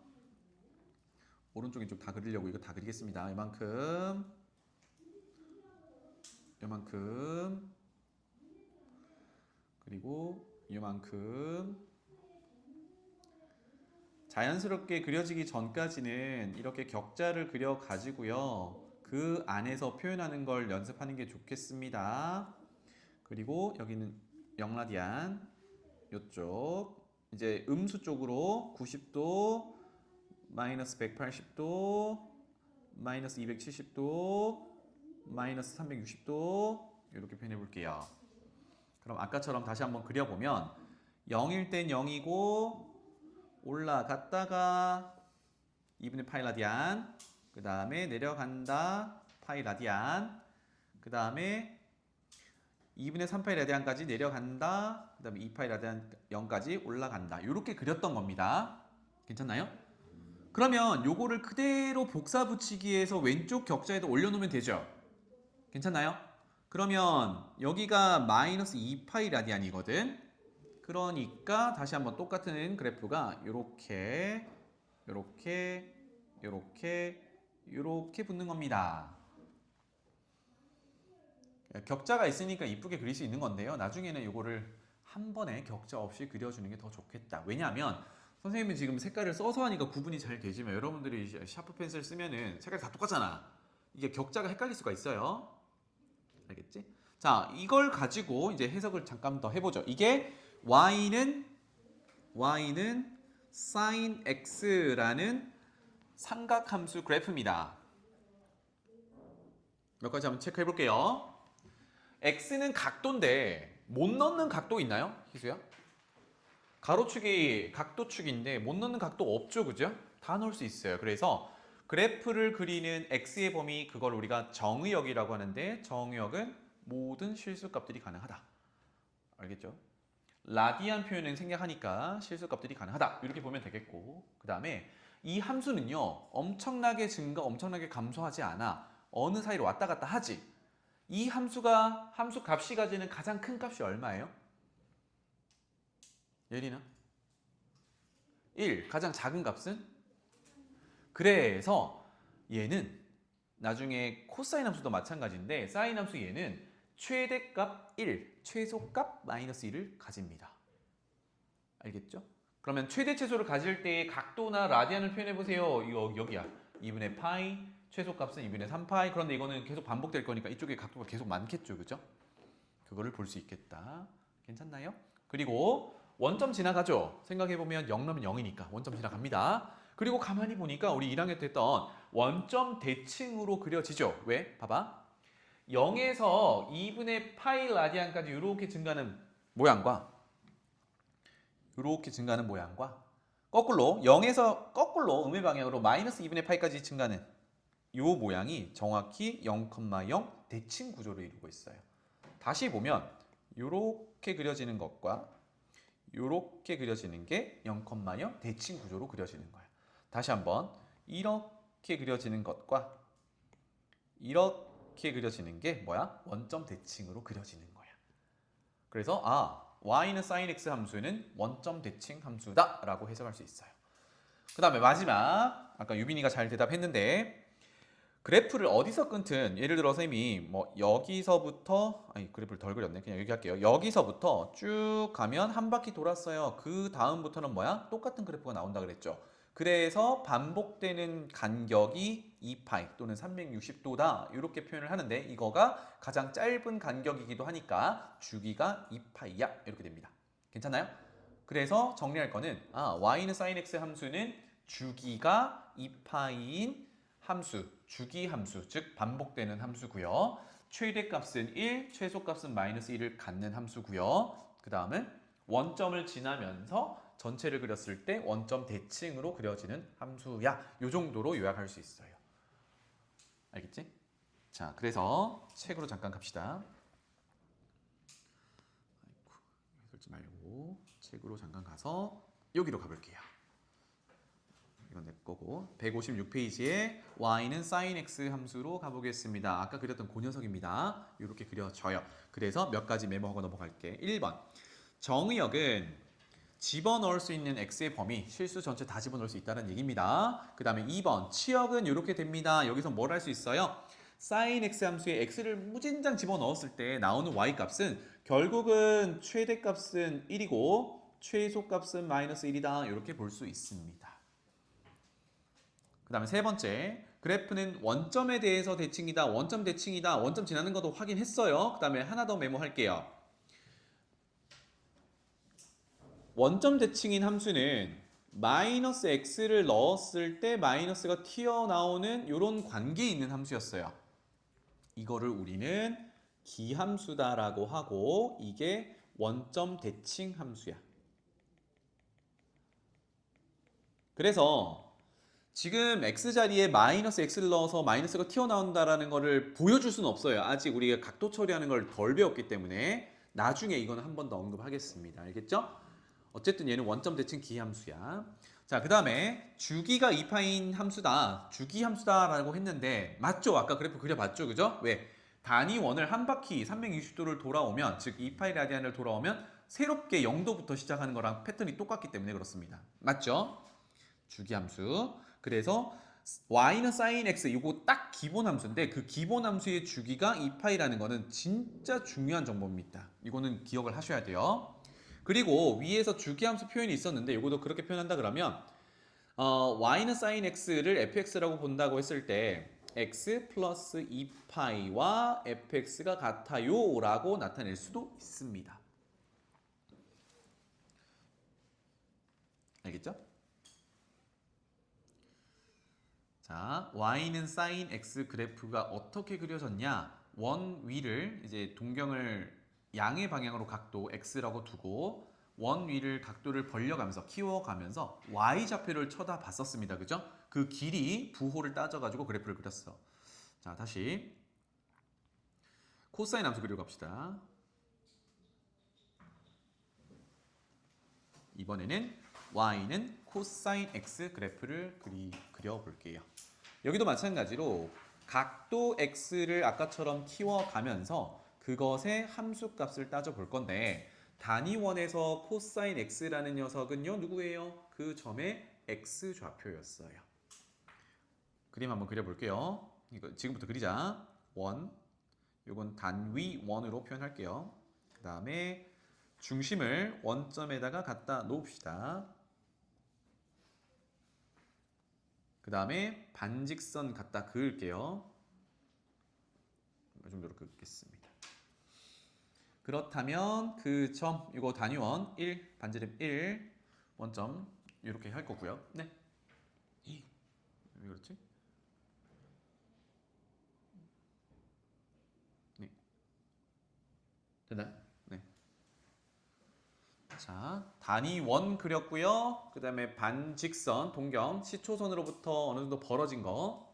오른쪽 왼쪽 다 그리려고 이거 다 그리겠습니다. 이만큼, 이만큼, 그리고 이만큼. 자연스럽게 그려지기 전까지는 이렇게 격자를 그려 가지고요. 그 안에서 표현하는 걸 연습하는 게 좋겠습니다. 그리고 여기는 0라디안 요쪽 이제 음수 쪽으로 90도 마이너스 180도 마이너스 270도 마이너스 360도 이렇게 표현해 볼게요. 그럼 아까처럼 다시 한번 그려보면 0일 땐 0이고 올라갔다가 2분의 파이 라디안 그 다음에 내려간다 파이 라디안 그 다음에 2분의 3파이 라디안까지 내려간다 그 다음에 2파이 라디안 0까지 올라간다 이렇게 그렸던 겁니다. 괜찮나요? 그러면 요거를 그대로 복사 붙이기에서 왼쪽 격자에다 올려놓으면 되죠. 괜찮나요? 그러면 여기가 마이너스 2파이 라디안이거든. 그러니까 다시 한번 똑같은 그래프가 요렇게 요렇게 요렇게 요렇게 붙는 겁니다. 격자가 있으니까 이쁘게 그릴 수 있는 건데요. 나중에는 요거를 한 번에 격자 없이 그려주는 게 더 좋겠다. 왜냐하면 선생님은 지금 색깔을 써서 하니까 구분이 잘 되지만 여러분들이 샤프 펜슬 쓰면은 색깔이 다 똑같잖아. 이게 격자가 헷갈릴 수가 있어요. 알겠지? 자, 이걸 가지고 이제 해석을 잠깐 더 해보죠. 이게 y는 sin x라는 삼각함수 그래프입니다. 몇 가지 한번 체크해 볼게요. x는 각도인데 못 넣는 각도 있나요? 희수야? 가로축이 각도축인데 못 넣는 각도 없죠, 그죠? 다 넣을 수 있어요. 그래서 그래프를 그리는 x의 범위 그걸 우리가 정의역이라고 하는데 정의역은 모든 실수값들이 가능하다. 알겠죠? 라디안 표현은 생략하니까 실수값들이 가능하다. 이렇게 보면 되겠고 그 다음에 이 함수는요 엄청나게 증가, 엄청나게 감소하지 않아. 어느 사이로 왔다 갔다 하지. 이 함수가 함수 값이 가지는 가장 큰 값이 얼마예요? 예린아? 1. 가장 작은 값은? 그래서 얘는 나중에 코사인 함수도 마찬가지인데 사인 함수 얘는 최대값 1, 최소값 마이너스 1을 가집니다. 알겠죠? 그러면 최대 최소를 가질 때의 각도나 라디안을 표현해 보세요. 이거 여기야. 2분의 파이, 최소값은 2분의 3파이. 그런데 이거는 계속 반복될 거니까 이쪽에 각도가 계속 많겠죠. 그죠? 그거를 볼 수 있겠다. 괜찮나요? 그리고 원점 지나가죠. 생각해보면 0 넣으면 0이니까 원점 지나갑니다. 그리고 가만히 보니까 우리 1학년 때 했던 원점 대칭으로 그려지죠. 왜? 봐봐. 0에서 2분의 파이 라디안까지 이렇게 증가하는 모양과 이렇게 증가하는 모양과 거꾸로 0에서 거꾸로 음의 방향으로 마이너스 2분의 파이까지 증가하는 이 모양이 정확히 0,0 대칭 구조를 이루고 있어요. 다시 보면 이렇게 그려지는 것과 이렇게 그려지는 게 0,0 대칭 구조로 그려지는 거예요. 다시 한번 이렇게 그려지는 것과 이렇게 그려지는 게 뭐야? 원점 대칭으로 그려지는 거야. 그래서 y는 sin x 함수는 원점 대칭 함수다 라고 해석할 수 있어요. 그 다음에 마지막 아까 유빈이가 잘 대답했는데 그래프를 어디서 끊든 예를 들어서 이미 뭐 여기서부터 그래프를 덜 그렸네. 그냥 여기 할게요. 여기서부터 쭉 가면 한 바퀴 돌았어요. 그 다음부터는 뭐야? 똑같은 그래프가 나온다 그랬죠. 그래서 반복되는 간격이 2파이 또는 360도다 이렇게 표현을 하는데 이거가 가장 짧은 간격이기도 하니까 주기가 2파이야 이렇게 됩니다. 괜찮나요? 그래서 정리할 거는 y는 sin x 함수는 주기가 2파이인 함수, 주기 함수, 즉 반복되는 함수고요. 최대값은 1, 최소값은 마이너스 1을 갖는 함수고요. 그 다음은 원점을 지나면서 전체를 그렸을 때 원점 대칭으로 그려지는 함수야. 이 정도로 요약할 수 있어요. 알겠지? 자, 그래서 책으로 잠깐 갑시다. 설지 말고 책으로 잠깐 가서 여기로 가볼게요. 이건 내 거고 156페이지에 y는 sin x 함수로 가보겠습니다. 아까 그렸던 그 녀석입니다. 이렇게 그려져요. 그래서 몇 가지 메모하고 넘어갈게. 1번 정의역은 집어넣을 수 있는 x의 범위 실수 전체 다 집어넣을 수 있다는 얘기입니다. 그 다음에 2번 치역은 이렇게 됩니다. 여기서 뭘 할 수 있어요? sin x 함수에 x를 무진장 집어넣었을 때 나오는 y 값은 결국은 최대값은 1이고 최소값은 마이너스 1이다. 이렇게 볼 수 있습니다. 그 다음에 세 번째 그래프는 원점에 대해서 대칭이다. 원점 대칭이다. 원점 지나는 것도 확인했어요. 그 다음에 하나 더 메모할게요. 원점 대칭인 함수는 마이너스 x를 넣었을 때 마이너스가 튀어나오는 이런 관계에 있는 함수였어요. 이거를 우리는 기함수다라고 하고 이게 원점 대칭 함수야. 그래서 지금 x자리에 마이너스 x를 넣어서 마이너스가 튀어나온다라는 거를 보여줄 수는 없어요. 아직 우리가 각도 처리하는 걸 덜 배웠기 때문에 나중에 이거는 한 번 더 언급하겠습니다. 알겠죠? 어쨌든 얘는 원점 대칭 기함수야. 자, 그 다음에 주기가 2파인 함수다. 주기 함수다라고 했는데 맞죠? 아까 그래프 그려봤죠? 그죠? 왜? 단위원을 한 바퀴 360도를 돌아오면 즉 2파이 라디안을 돌아오면 새롭게 0도부터 시작하는 거랑 패턴이 똑같기 때문에 그렇습니다. 맞죠? 주기 함수. 그래서 y는 sin x 이거 딱 기본 함수인데 그 기본 함수의 주기가 2파이라는 거는 진짜 중요한 정보입니다. 이거는 기억을 하셔야 돼요. 그리고 위에서 주기함수 표현이 있었는데 이것도 그렇게 표현한다 그러면 y는 sin x를 fx라고 본다고 했을 때 x 플러스 2파이와 fx가 같아요 라고 나타낼 수도 있습니다. 알겠죠? 자, y는 sin x 그래프가 어떻게 그려졌냐? 원 위를 이제 동경을 양의 방향으로 각도 x라고 두고 원 위를 각도를 벌려가면서 키워가면서 y좌표를 쳐다봤었습니다. 그죠? 그 길이 부호를 따져가지고 그래프를 그렸어. 자, 다시 코사인 함수 그리러 갑시다. 이번에는 y는 코사인 x 그래프를 그려볼게요. 여기도 마찬가지로 각도 x를 아까처럼 키워가면서 그것의 함수값을 따져볼 건데 단위원에서 코사인 x라는 녀석은요 누구예요? 그 점의 x좌표였어요. 그림 한번 그려볼게요. 이거 지금부터 그리자. 원, 이건 단위 원으로 표현할게요. 그 다음에 중심을 원점에다가 갖다 놓읍시다. 그 다음에 반직선 갖다 그을게요. 이 정도로 긋겠습니다. 그렇다면 그 점, 이거 단위원 1, 반지름 1, 원점 이렇게 할 거고요. 네. 왜 그렇지? 네. 됐나요? 네. 자, 단위원 그렸고요. 그 다음에 반직선, 동경, 시초선으로부터 어느 정도 벌어진 거.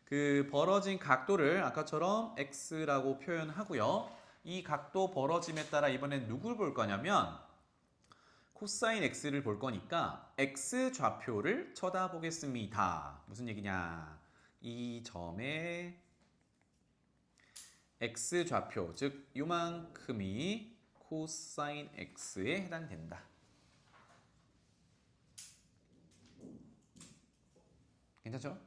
그 벌어진 각도를 아까처럼 x라고 표현하고요. 이 각도 벌어짐에 따라 이번엔 누굴 볼 거냐면 코사인 x를 볼 거니까 x 좌표를 쳐다보겠습니다. 무슨 얘기냐? 이 점의 x 좌표, 즉 요만큼이 코사인 x에 해당된다. 괜찮죠?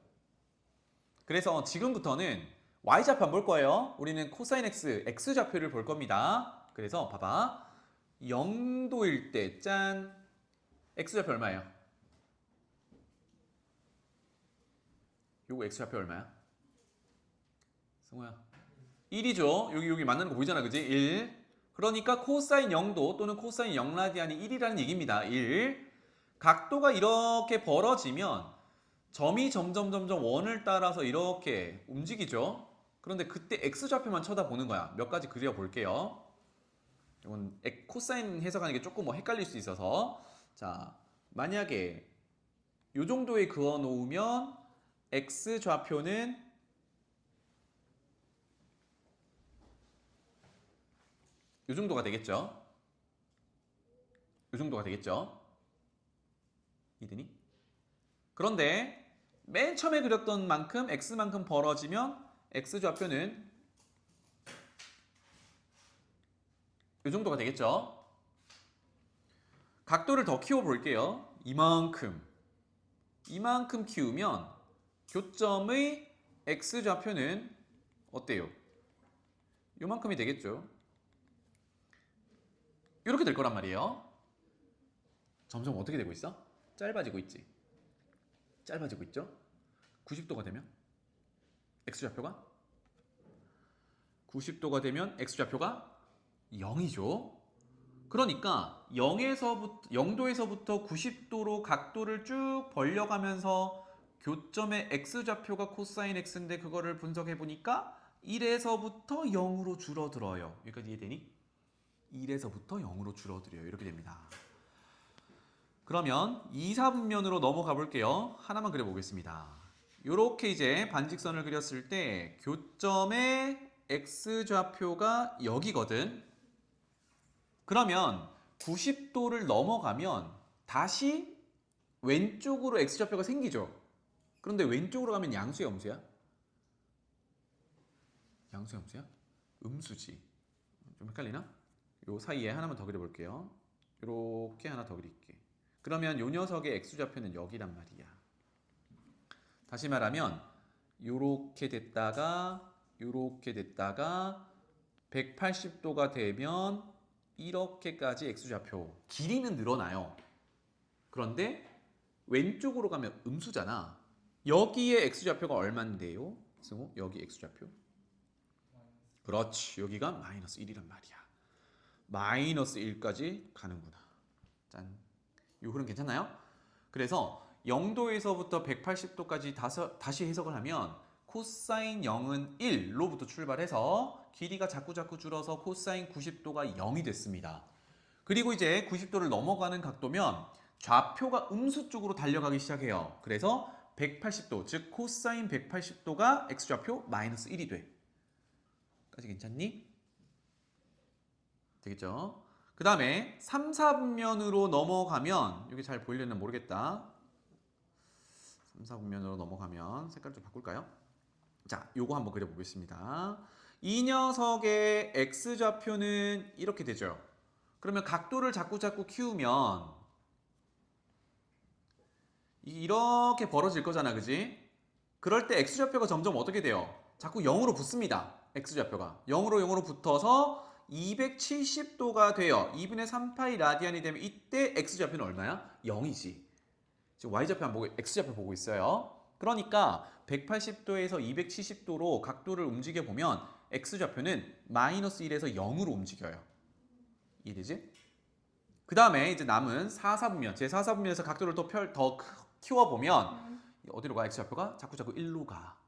그래서 지금부터는 y좌표 안 볼 거예요. 우리는 코사인 x, x좌표를 볼 겁니다. 그래서 봐봐. 0도일 때 짠, x좌표 얼마예요? 요거 x좌표 얼마야? 승우야 1이죠. 여기 맞는 거 보이잖아. 그지? 1. 그러니까 코사인 0도 또는 코사인 0라디안이 1이라는 얘기입니다. 1. 각도가 이렇게 벌어지면 점이 점점 원을 따라서 이렇게 움직이죠. 그런데 그때 x좌표만 쳐다보는 거야. 몇 가지 그려볼게요. 이건 코사인 해석하는 게 조금 뭐 헷갈릴 수 있어서 자, 만약에 이 정도에 그어 놓으면 x좌표는 이 정도가 되겠죠. 이 정도가 되겠죠. 이드니? 그런데 맨 처음에 그렸던 만큼 x만큼 벌어지면 x좌표는 이 정도가 되겠죠. 각도를 더 키워볼게요. 이만큼 키우면 교점의 x좌표는 어때요? 요만큼이 되겠죠. 이렇게 될 거란 말이에요. 점점 어떻게 되고 있어? 짧아지고 있지. 짧아지고 있죠. 90도가 되면 x좌표가 90도가 되면 x좌표가 0이죠. 그러니까 0도에서부터 90도로 각도를 쭉 벌려가면서 교점의 x좌표가 코사인 x인데 그거를 분석해 보니까 1에서부터 0으로 줄어들어요. 여기까지 이해되니? 1에서부터 0으로 줄어들어요. 이렇게 됩니다. 그러면 2, 4분면으로 넘어가 볼게요. 하나만 그려보겠습니다. 이렇게 이제 반직선을 그렸을 때 교점의 x좌표가 여기거든. 그러면 90도를 넘어가면 다시 왼쪽으로 x좌표가 생기죠. 그런데 왼쪽으로 가면 양수야, 음수야? 양수야, 음수야? 음수지. 좀 헷갈리나? 요 사이에 하나만 더 그려볼게요. 이렇게 하나 더 그릴게. 그러면 요 녀석의 x좌표는 여기란 말이야. 다시 말하면 요렇게 됐다가 180도가 되면 이렇게까지 x좌표 길이는 늘어나요. 그런데 왼쪽으로 가면 음수잖아. 여기에 x좌표가 얼마인데요? 승우, 여기 x좌표. 그렇지. 여기가 마이너스 1이란 말이야. 마이너스 1까지 가는구나. 짠. 이 흐름 괜찮나요? 그래서 0도에서부터 180도까지 다시 해석을 하면 코사인 0은 1로부터 출발해서 길이가 자꾸 줄어서 코사인 90도가 0이 됐습니다. 그리고 이제 90도를 넘어가는 각도면 좌표가 음수 쪽으로 달려가기 시작해요. 그래서 180도, 즉 코사인 180도가 x좌표 마이너스 1이 돼. 까지 괜찮니? 되겠죠? 그 다음에 3, 4분면으로 넘어가면 여기 잘 보이려나 모르겠다. 3, 4분면으로 넘어가면 색깔 좀 바꿀까요? 자, 요거 한번 그려보겠습니다. 이 녀석의 x좌표는 이렇게 되죠. 그러면 각도를 자꾸 키우면 이렇게 벌어질 거잖아, 그지? 그럴 때 x좌표가 점점 어떻게 돼요? 자꾸 0으로 붙습니다. x좌표가 0으로 붙어서 270도가 돼요. 2분의 3파이 라디안이 되면 이때 x좌표는 얼마야? 0이지. 지금 y좌표 안 보고 x좌표 보고 있어요. 그러니까 180도에서 270도로 각도를 움직여 보면 x좌표는 마이너스 1에서 0으로 움직여요. 이해되지? 그 다음에 이제 남은 4, 4분면, 제 4, 4분면에서 각도를 더 키워보면 어디로 가? x좌표가 자꾸 1로 가.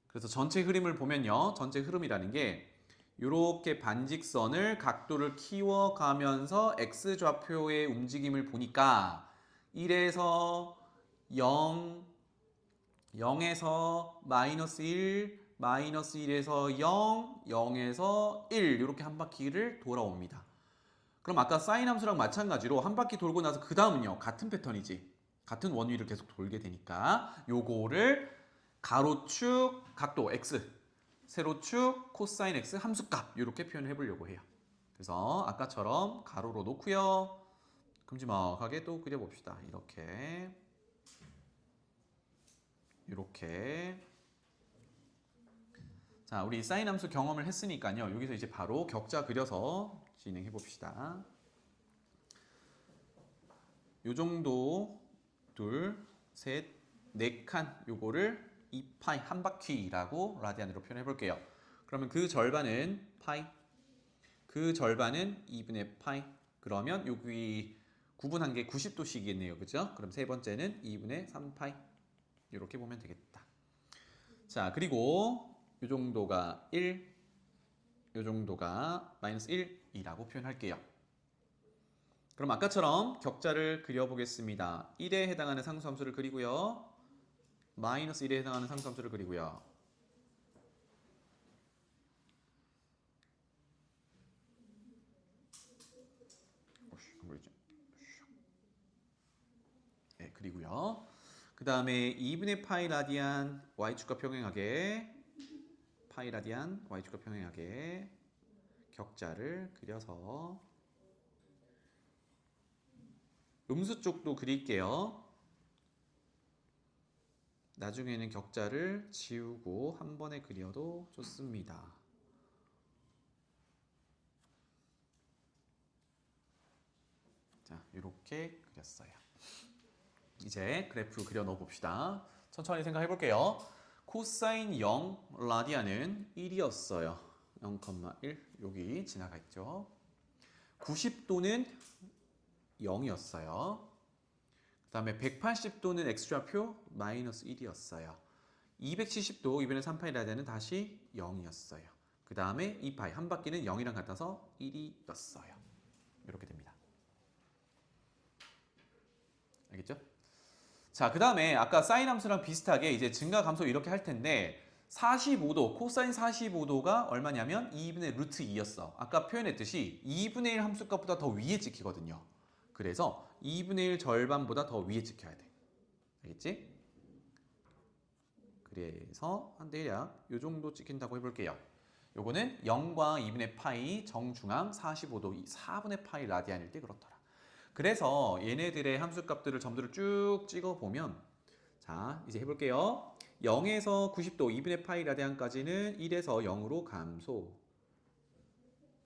그래서 전체 흐름을 보면요. 전체 흐름이라는 게 이렇게 반직선을 각도를 키워가면서 x좌표의 움직임을 보니까 1에서 0, 0에서 마이너스 1, 마이너스 1에서 0, 0에서 1 이렇게 한 바퀴를 돌아옵니다. 그럼 아까 사인 함수랑 마찬가지로 한 바퀴 돌고 나서 그 다음은요. 같은 패턴이지. 같은 원위를 계속 돌게 되니까 요거를 가로축 각도 x, 세로축 코사인 x 함수값 이렇게 표현해 보려고 해요. 그래서 아까처럼 가로로 놓고요. 큼지막하게 또 그려봅시다. 이렇게. 자, 우리 사인 함수 경험을 했으니까요. 여기서 이제 바로 격자 그려서 진행해 봅시다. 요 정도 둘, 셋, 네 칸 요거를 2파이 한 바퀴라고 라디안으로 표현해 볼게요. 그러면 그 절반은 파이, 그 절반은 2분의 파이. 그러면 여기 구분한 게 90도씩이겠네요. 그죠? 그럼 세 번째는 2분의 3파이. 이렇게 보면 되겠다. 자, 그리고 요 정도가 1, 요 정도가 마이너스 1이라고 표현할게요. 그럼 아까처럼 격자를 그려보겠습니다. 1에 해당하는 상수함수를 그리고요. 마이너스 1에 해당하는 상수함수를 그리고요. 네, 그리고요. 그 다음에 2분의 파이 라디안 y축과 평행하게 파이 라디안 y축과 평행하게 격자를 그려서 음수 쪽도 그릴게요. 나중에는 격자를 지우고 한 번에 그려도 좋습니다. 자, 이렇게 그렸어요. 이제 그래프 그려 넣어 봅시다. 천천히 생각해 볼게요. 코사인 0 라디안은 1이었어요. 0,1 여기 지나가 있죠. 90도는 0이었어요. 그 다음에 180도는 x좌표 마이너스 1이었어요. 270도 2분의 3파이 라디안은 다시 0이었어요. 그 다음에 2파이 한 바퀴는 0이랑 같아서 1이었어요. 이렇게 됩니다. 알겠죠? 자, 그 다음에 아까 사인 함수랑 비슷하게 이제 증가 감소 이렇게 할 텐데 45도, 코사인 45도가 얼마냐면 2분의 루트 2였어. 아까 표현했듯이 2분의 1 함수값보다 더 위에 찍히거든요. 그래서 2분의 1 절반보다 더 위에 찍혀야 돼. 알겠지? 그래서 한 대략 요 정도 찍힌다고 해볼게요. 요거는 0과 2분의 파이 정중앙 45도 4분의 파이 라디안일 때 그렇더라. 그래서 얘네들의 함수값들을 전부를 쭉 찍어보면 자 이제 해볼게요. 0에서 90도 2분의 파이 라디안까지는 1에서 0으로 감소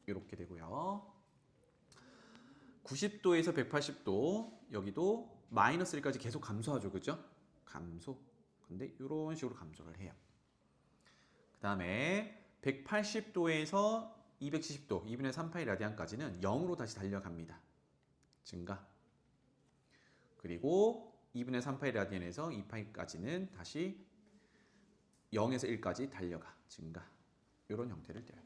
이렇게 되고요. 90도에서 180도 여기도 마이너스 1까지 계속 감소하죠. 그죠? 감소. 근데 이런 식으로 감소를 해요. 그 다음에 180도에서 270도 2분의 3파이 라디안까지는 0으로 다시 달려갑니다. 증가. 그리고 2분의 3파이 라디안에서 2파이까지는 다시 0에서 1까지 달려가. 증가. 이런 형태를 띄어요.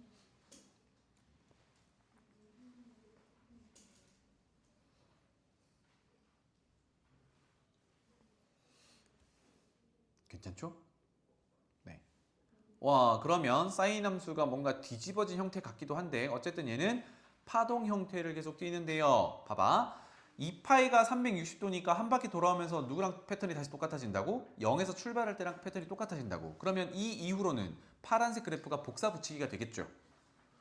괜찮죠? 네. 와, 그러면 사인 함수가 뭔가 뒤집어진 형태 같기도 한데 어쨌든 얘는 파동 형태를 계속 띄는데요. 봐봐. 2파이가 360도니까 한 바퀴 돌아오면서 누구랑 패턴이 다시 똑같아진다고? 0에서 출발할 때랑 패턴이 똑같아진다고. 그러면 이 이후로는 파란색 그래프가 복사 붙이기가 되겠죠.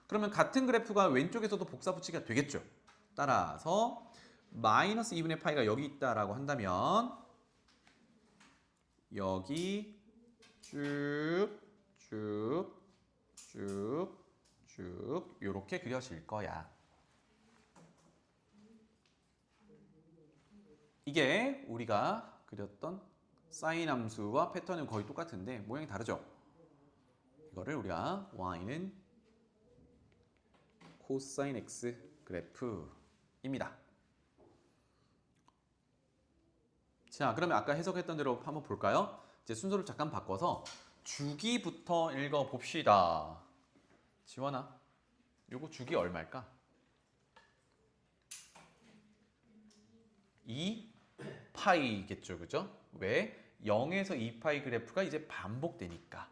그러면 같은 그래프가 왼쪽에서도 복사 붙이기가 되겠죠. 따라서 마이너스 2분의 파이가 여기 있다라고 한다면 여기 쭉 이렇게 그려질 거야. 이게 우리가 그렸던 사인 함수와 패턴은 거의 똑같은데 모양이 다르죠? 이거를 우리가 y는 코사인 x 그래프입니다. 자, 그러면 아까 해석했던 대로 한번 볼까요? 이제 순서를 잠깐 바꿔서 주기부터 읽어봅시다. 지원아, 요거 주기 얼마일까? 2파이겠죠, 그죠? 왜? 0에서 2파이 그래프가 이제 반복되니까.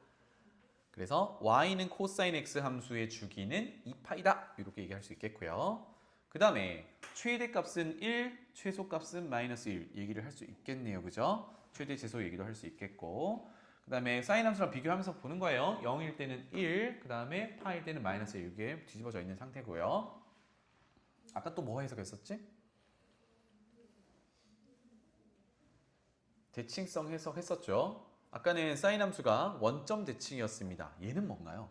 그래서 y는 코사인 x 함수의 주기는 2파이다. 이렇게 얘기할 수 있겠고요. 그 다음에 최대값은 1, 최소값은 마이너스 1 얘기를 할 수 있겠네요. 그죠? 최대 최소 얘기도 할 수 있겠고 그 다음에 사인 함수랑 비교하면서 보는 거예요. 0일 때는 1, 그 다음에 파일 때는 마이너스 1 이게 뒤집어져 있는 상태고요. 아까 또 뭐 해석했었지? 대칭성 해석했었죠. 아까는 사인 함수가 원점 대칭이었습니다. 얘는 뭔가요?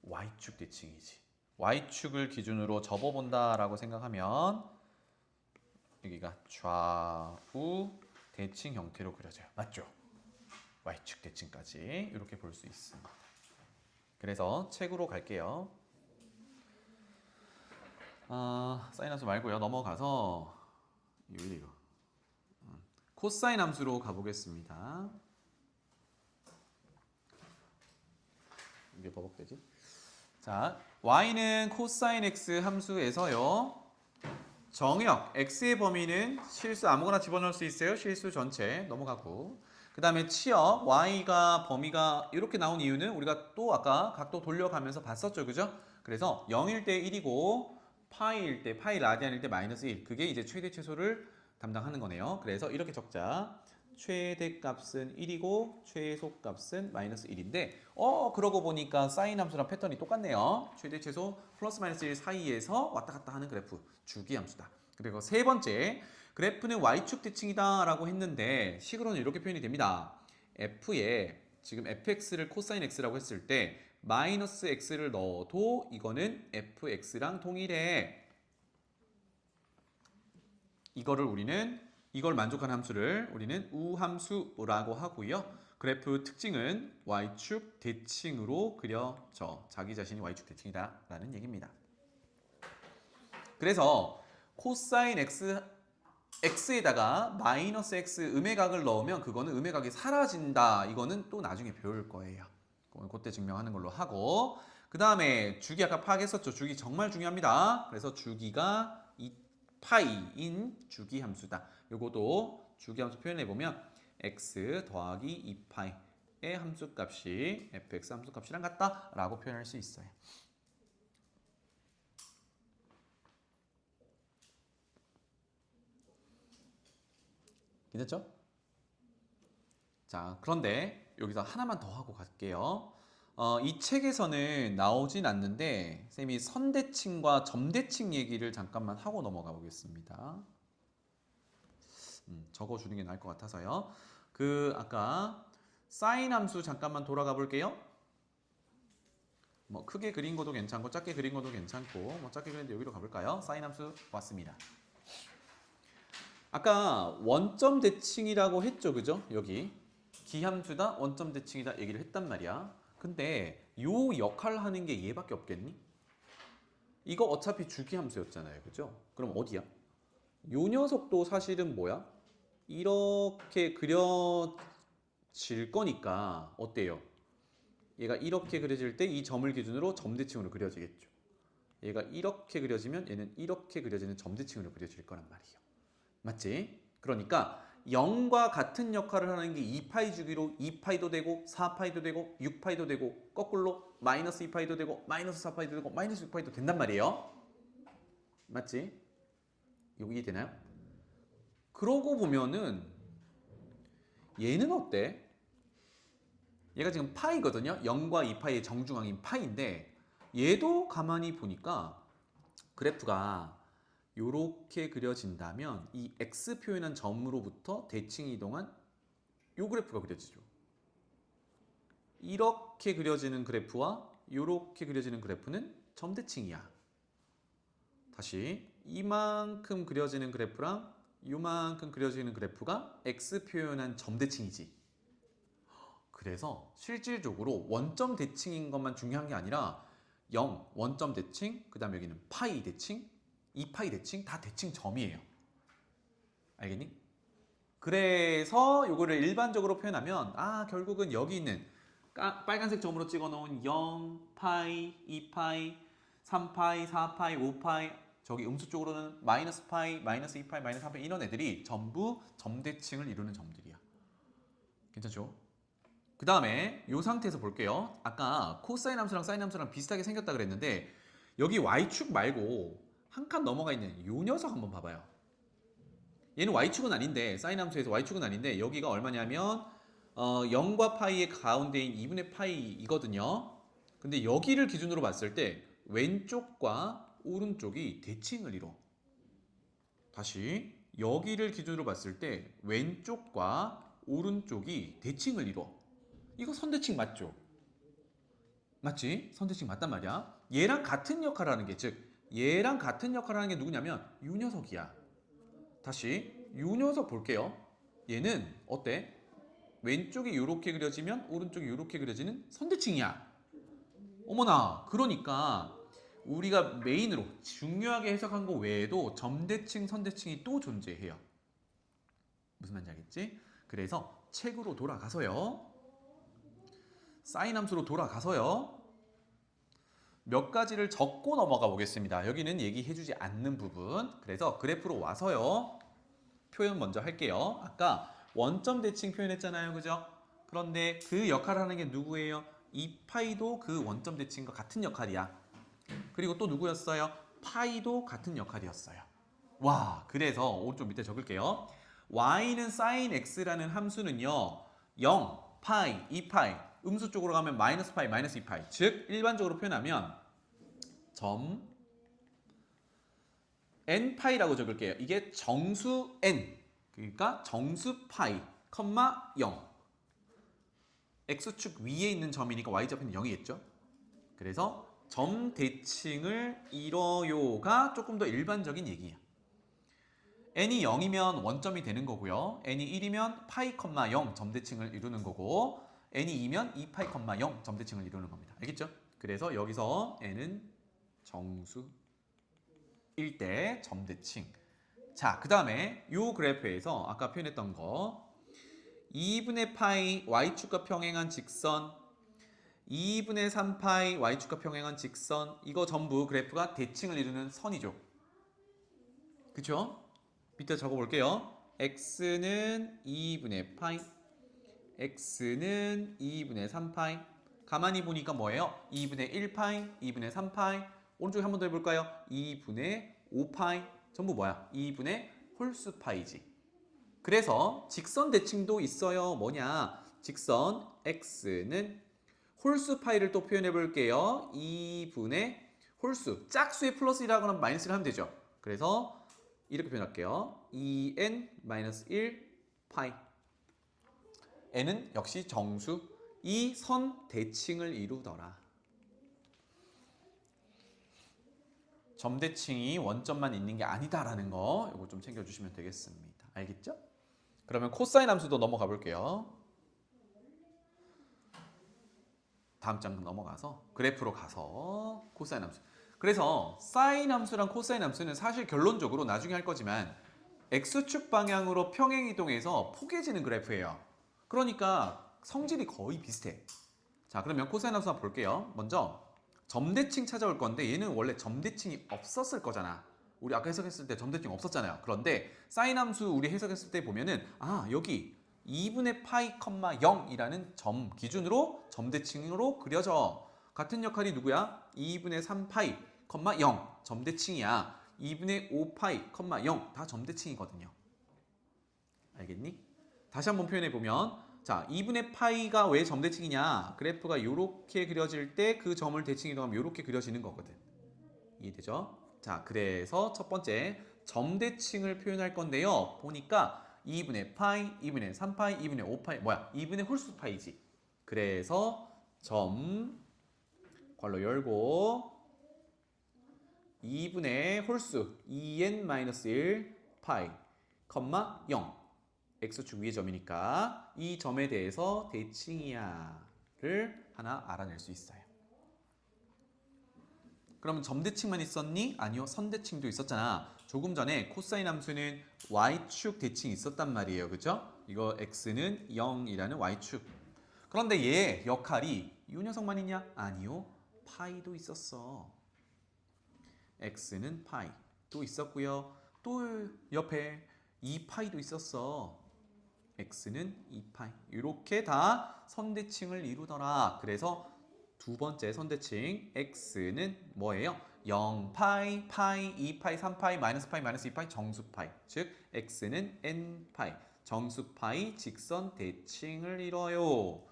y축 대칭이지. y축을 기준으로 접어본다라고 생각하면 여기가 좌우 대칭 형태로 그려져요. 맞죠? y축 대칭까지 이렇게 볼 수 있습니다. 그래서 책으로 갈게요. 사인 함수 말고요. 넘어가서 이거 코사인 함수로 가보겠습니다. 이게 버벅대지? 자, y는 코사인 x 함수에서요. 정역 x의 범위는 실수 아무거나 집어넣을 수 있어요. 실수 전체 넘어가고 그 다음에 치역 y가 범위가 이렇게 나온 이유는 우리가 또 아까 각도 돌려가면서 봤었죠. 그죠? 그래서 0일 때 1이고 파이일 때 파이 라디안일 때 마이너스 1 그게 이제 최대 최소를 담당하는 거네요. 그래서 이렇게 적자. 최대값은 1이고 최소값은 마이너스 1인데 그러고 보니까 사인 함수랑 패턴이 똑같네요. 최대 최소 플러스 마이너스 1 사이에서 왔다 갔다 하는 그래프 주기 함수다. 그리고 세 번째 그래프는 y축 대칭이다 라고 했는데 식으로는 이렇게 표현이 됩니다. f에 지금 fx를 코사인 x라고 했을 때 마이너스 x를 넣어도 이거는 fx랑 동일해. 이걸 만족한 함수를 우리는 우함수라고 하고요. 그래프 특징은 y축 대칭으로 그려져. 자기 자신이 y축 대칭이다 라는 얘기입니다. 그래서 코사인 x에다가 마이너스 x 음의 각을 넣으면 그거는 음의 각이 사라진다. 이거는 또 나중에 배울 거예요. 그때 증명하는 걸로 하고, 그 다음에 주기 아까 파악했었죠. 주기 정말 중요합니다. 그래서 주기가 2파이인 주기 함수다. 요것도 주기 함수 표현해 보면 x 더하기 2파이의 함수값이 fx 함수값이랑 같다라고 표현할 수 있어요. 괜찮죠? 자, 그런데 여기서 하나만 더 하고 갈게요. 이 책에서는 나오진 않는데 쌤이 선대칭과 점대칭 얘기를 잠깐만 하고 넘어가 보겠습니다. 적어주는 게 나을 것 같아서요. 아까 사인 함수 잠깐만 돌아가 볼게요. 뭐 크게 그린 것도 괜찮고 작게 그린 것도 괜찮고 뭐 작게 그렸는데 여기로 가볼까요? 사인 함수 왔습니다. 아까 원점 대칭이라고 했죠, 그죠? 여기 기함수다, 원점 대칭이다 얘기를 했단 말이야. 근데 요 역할을 하는 게 얘밖에 없겠니? 이거 어차피 주기함수였잖아요, 그죠? 그럼 어디야? 요 녀석도 사실은 뭐야? 이렇게 그려질 거니까 어때요? 얘가 이렇게 그려질 때 이 점을 기준으로 점대칭으로 그려지겠죠. 얘가 이렇게 그려지면 얘는 이렇게 그려지는 점대칭으로 그려질 거란 말이에요. 맞지? 그러니까 0과 같은 역할을 하는 게 2파이 주기로 2파이도 되고 4파이도 되고 6파이도 되고 거꾸로 마이너스 2파이도 되고 마이너스 4파이도 되고 마이너스 6파이도 된단 말이에요. 맞지? 여기 되나요? 그러고 보면은 얘는 어때? 얘가 지금 파이거든요. 0과 2파이의 정중앙인 파이인데 얘도 가만히 보니까 그래프가 요렇게 그려진다면 이 x 표현한 점으로부터 대칭 이동한 요 그래프가 그려지죠. 이렇게 그려지는 그래프와 요렇게 그려지는 그래프는 점대칭이야. 다시 이만큼 그려지는 그래프랑 요만큼 그려지는 그래프가 x 표현한 점대칭이지. 그래서 실질적으로 원점 대칭인 것만 중요한 게 아니라 0 원점 대칭, 그 다음에 여기는 파이 대칭, 2파이 대칭 다 대칭 점이에요. 알겠니? 그래서 요거를 일반적으로 표현하면 결국은 여기 있는 빨간색 점으로 찍어놓은 0, 파이, 2파이, 3파이, 4파이, 5파이 저기 음수 쪽으로는 마이너스 파이, 마이너스 2파이, 마이너스 3파이 이런 애들이 전부 점대칭을 이루는 점들이야. 괜찮죠? 그 다음에 이 상태에서 볼게요. 아까 코사인 함수랑 사인 함수랑 비슷하게 생겼다 그랬는데 여기 y축 말고 한 칸 넘어가 있는 이 녀석 한번 봐봐요. 얘는 y축은 아닌데 사인 함수에서 y축은 아닌데 여기가 얼마냐면 0과 파이의 가운데인 2분의 파이이거든요. 근데 여기를 기준으로 봤을 때 왼쪽과 오른쪽이 대칭을 이뤄. 다시 여기를 기준으로 봤을 때 왼쪽과 오른쪽이 대칭을 이뤄. 이거 선대칭 맞죠? 맞지? 선대칭 맞단 말이야. 얘랑 같은 역할을 하는 게, 즉 얘랑 같은 역할을 하는 게 누구냐면 이 녀석이야. 다시 이 녀석 볼게요. 얘는 어때? 왼쪽이 이렇게 그려지면 오른쪽이 이렇게 그려지는 선대칭이야. 어머나, 그러니까 우리가 메인으로 중요하게 해석한 거 외에도 점대칭, 선대칭이 또 존재해요. 무슨 말인지 알겠지? 그래서 책으로 돌아가서요. 사인 함수로 돌아가서요. 몇 가지를 적고 넘어가 보겠습니다. 여기는 얘기해주지 않는 부분. 그래서 그래프로 와서요. 표현 먼저 할게요. 아까 원점 대칭 표현했잖아요. 그죠? 그런데 그 역할을 하는 게 누구예요? 2파이도 그 원점 대칭과 같은 역할이야. 그리고 또 누구였어요? 파이도 같은 역할이었어요. 와, 그래서 오른쪽 밑에 적을게요. y는 sin x라는 함수는요. 0, 파이, 2파이, 음수 쪽으로 가면 마이너스 파이, 마이너스 2파이. 즉 일반적으로 표현하면 점 n파이라고 적을게요. 이게 정수 n, 그러니까 정수 파이, 컴마 0. x축 위에 있는 점이니까 y좌표는 0이겠죠. 그래서 점 대칭을 이뤄요가 조금 더 일반적인 얘기야. n이 0이면 원점이 되는 거고요. n이 1이면 파이, 0 점대칭을 이루는 거고 n이 2면 2파이, 0 점대칭을 이루는 겁니다. 알겠죠? 그래서 여기서 n은 정수 일 때 점대칭. 자, 그 다음에 요 그래프에서 아까 표현했던 거 2분의 파이 y축과 평행한 직선 2분의 3파이 y축과 평행한 직선 이거 전부 그래프가 대칭을 이루는 선이죠. 그쵸? 밑에 적어볼게요. x는 2분의 파이 x는 2분의 3파이 가만히 보니까 뭐예요? 2분의 1파이 2분의 3파이 오른쪽에 한 번 더 해볼까요? 2분의 5파이 전부 뭐야? 2분의 홀수 파이지. 그래서 직선 대칭도 있어요. 뭐냐? 직선 x는 홀수 파이를 또 표현해 볼게요. 2분의 홀수. 짝수의 플러스라고 하면 마이너스를 하면 되죠. 그래서 이렇게 표현할게요. 2n-1 파이. n은 역시 정수. 이 선 대칭을 이루더라. 점대칭이 원점만 있는 게 아니다라는 거 이거 좀 챙겨주시면 되겠습니다. 알겠죠? 그러면 코사인 함수도 넘어가 볼게요. 다음 장 넘어가서 그래프로 가서 코사인 함수. 그래서 사인 함수랑 코사인 함수는 사실 결론적으로 나중에 할 거지만 x축 방향으로 평행 이동해서 포개지는 그래프예요. 그러니까 성질이 거의 비슷해. 자, 그러면 코사인 함수 한번 볼게요. 먼저 점대칭 찾아올 건데 얘는 원래 점대칭이 없었을 거잖아. 우리 아까 해석했을 때 점대칭 없었잖아요. 그런데 사인 함수 우리 해석했을 때 보면은 여기 2분의 파이, 0이라는 점 기준으로 점대칭으로 그려져. 같은 역할이 누구야? 2분의 3파이, 0 점대칭이야. 2분의 5파이, 0 다 점대칭이거든요. 알겠니? 다시 한번 표현해 보면 자, 2분의 파이가 왜 점대칭이냐? 그래프가 이렇게 그려질 때 그 점을 대칭 이동하면 이렇게 그려지는 거거든. 이해되죠? 자, 그래서 첫 번째 점대칭을 표현할 건데요. 보니까 2분의 파이, 2분의 3파이, 2분의 5파이 뭐야? 2분의 홀수 파이지. 그래서 점 괄호 열고 2분의 홀수 2n-1 파이, 0 x축 위의 점이니까 이 점에 대해서 대칭이야를 하나 알아낼 수 있어요. 그러면 점대칭만 있었니? 아니요, 선대칭도 있었잖아. 조금 전에 코사인 함수는 y축 대칭이 있었단 말이에요. 그죠? 이거 x는 0이라는 y축. 그런데 얘 역할이 이 녀석만 있냐? 아니요, 파이도 있었어. x는 파이 또 있었고요. 또 옆에 2파이도 있었어. x는 2파이. 이렇게 다 선대칭을 이루더라. 그래서 두 번째 선대칭 x는 뭐예요? 0파이, 파이, 2파이, 3파이, 마이너스 파이, 마이너스 2파이, 정수파이. 즉 x는 n파이, 정수파이 직선 대칭을 이뤄요.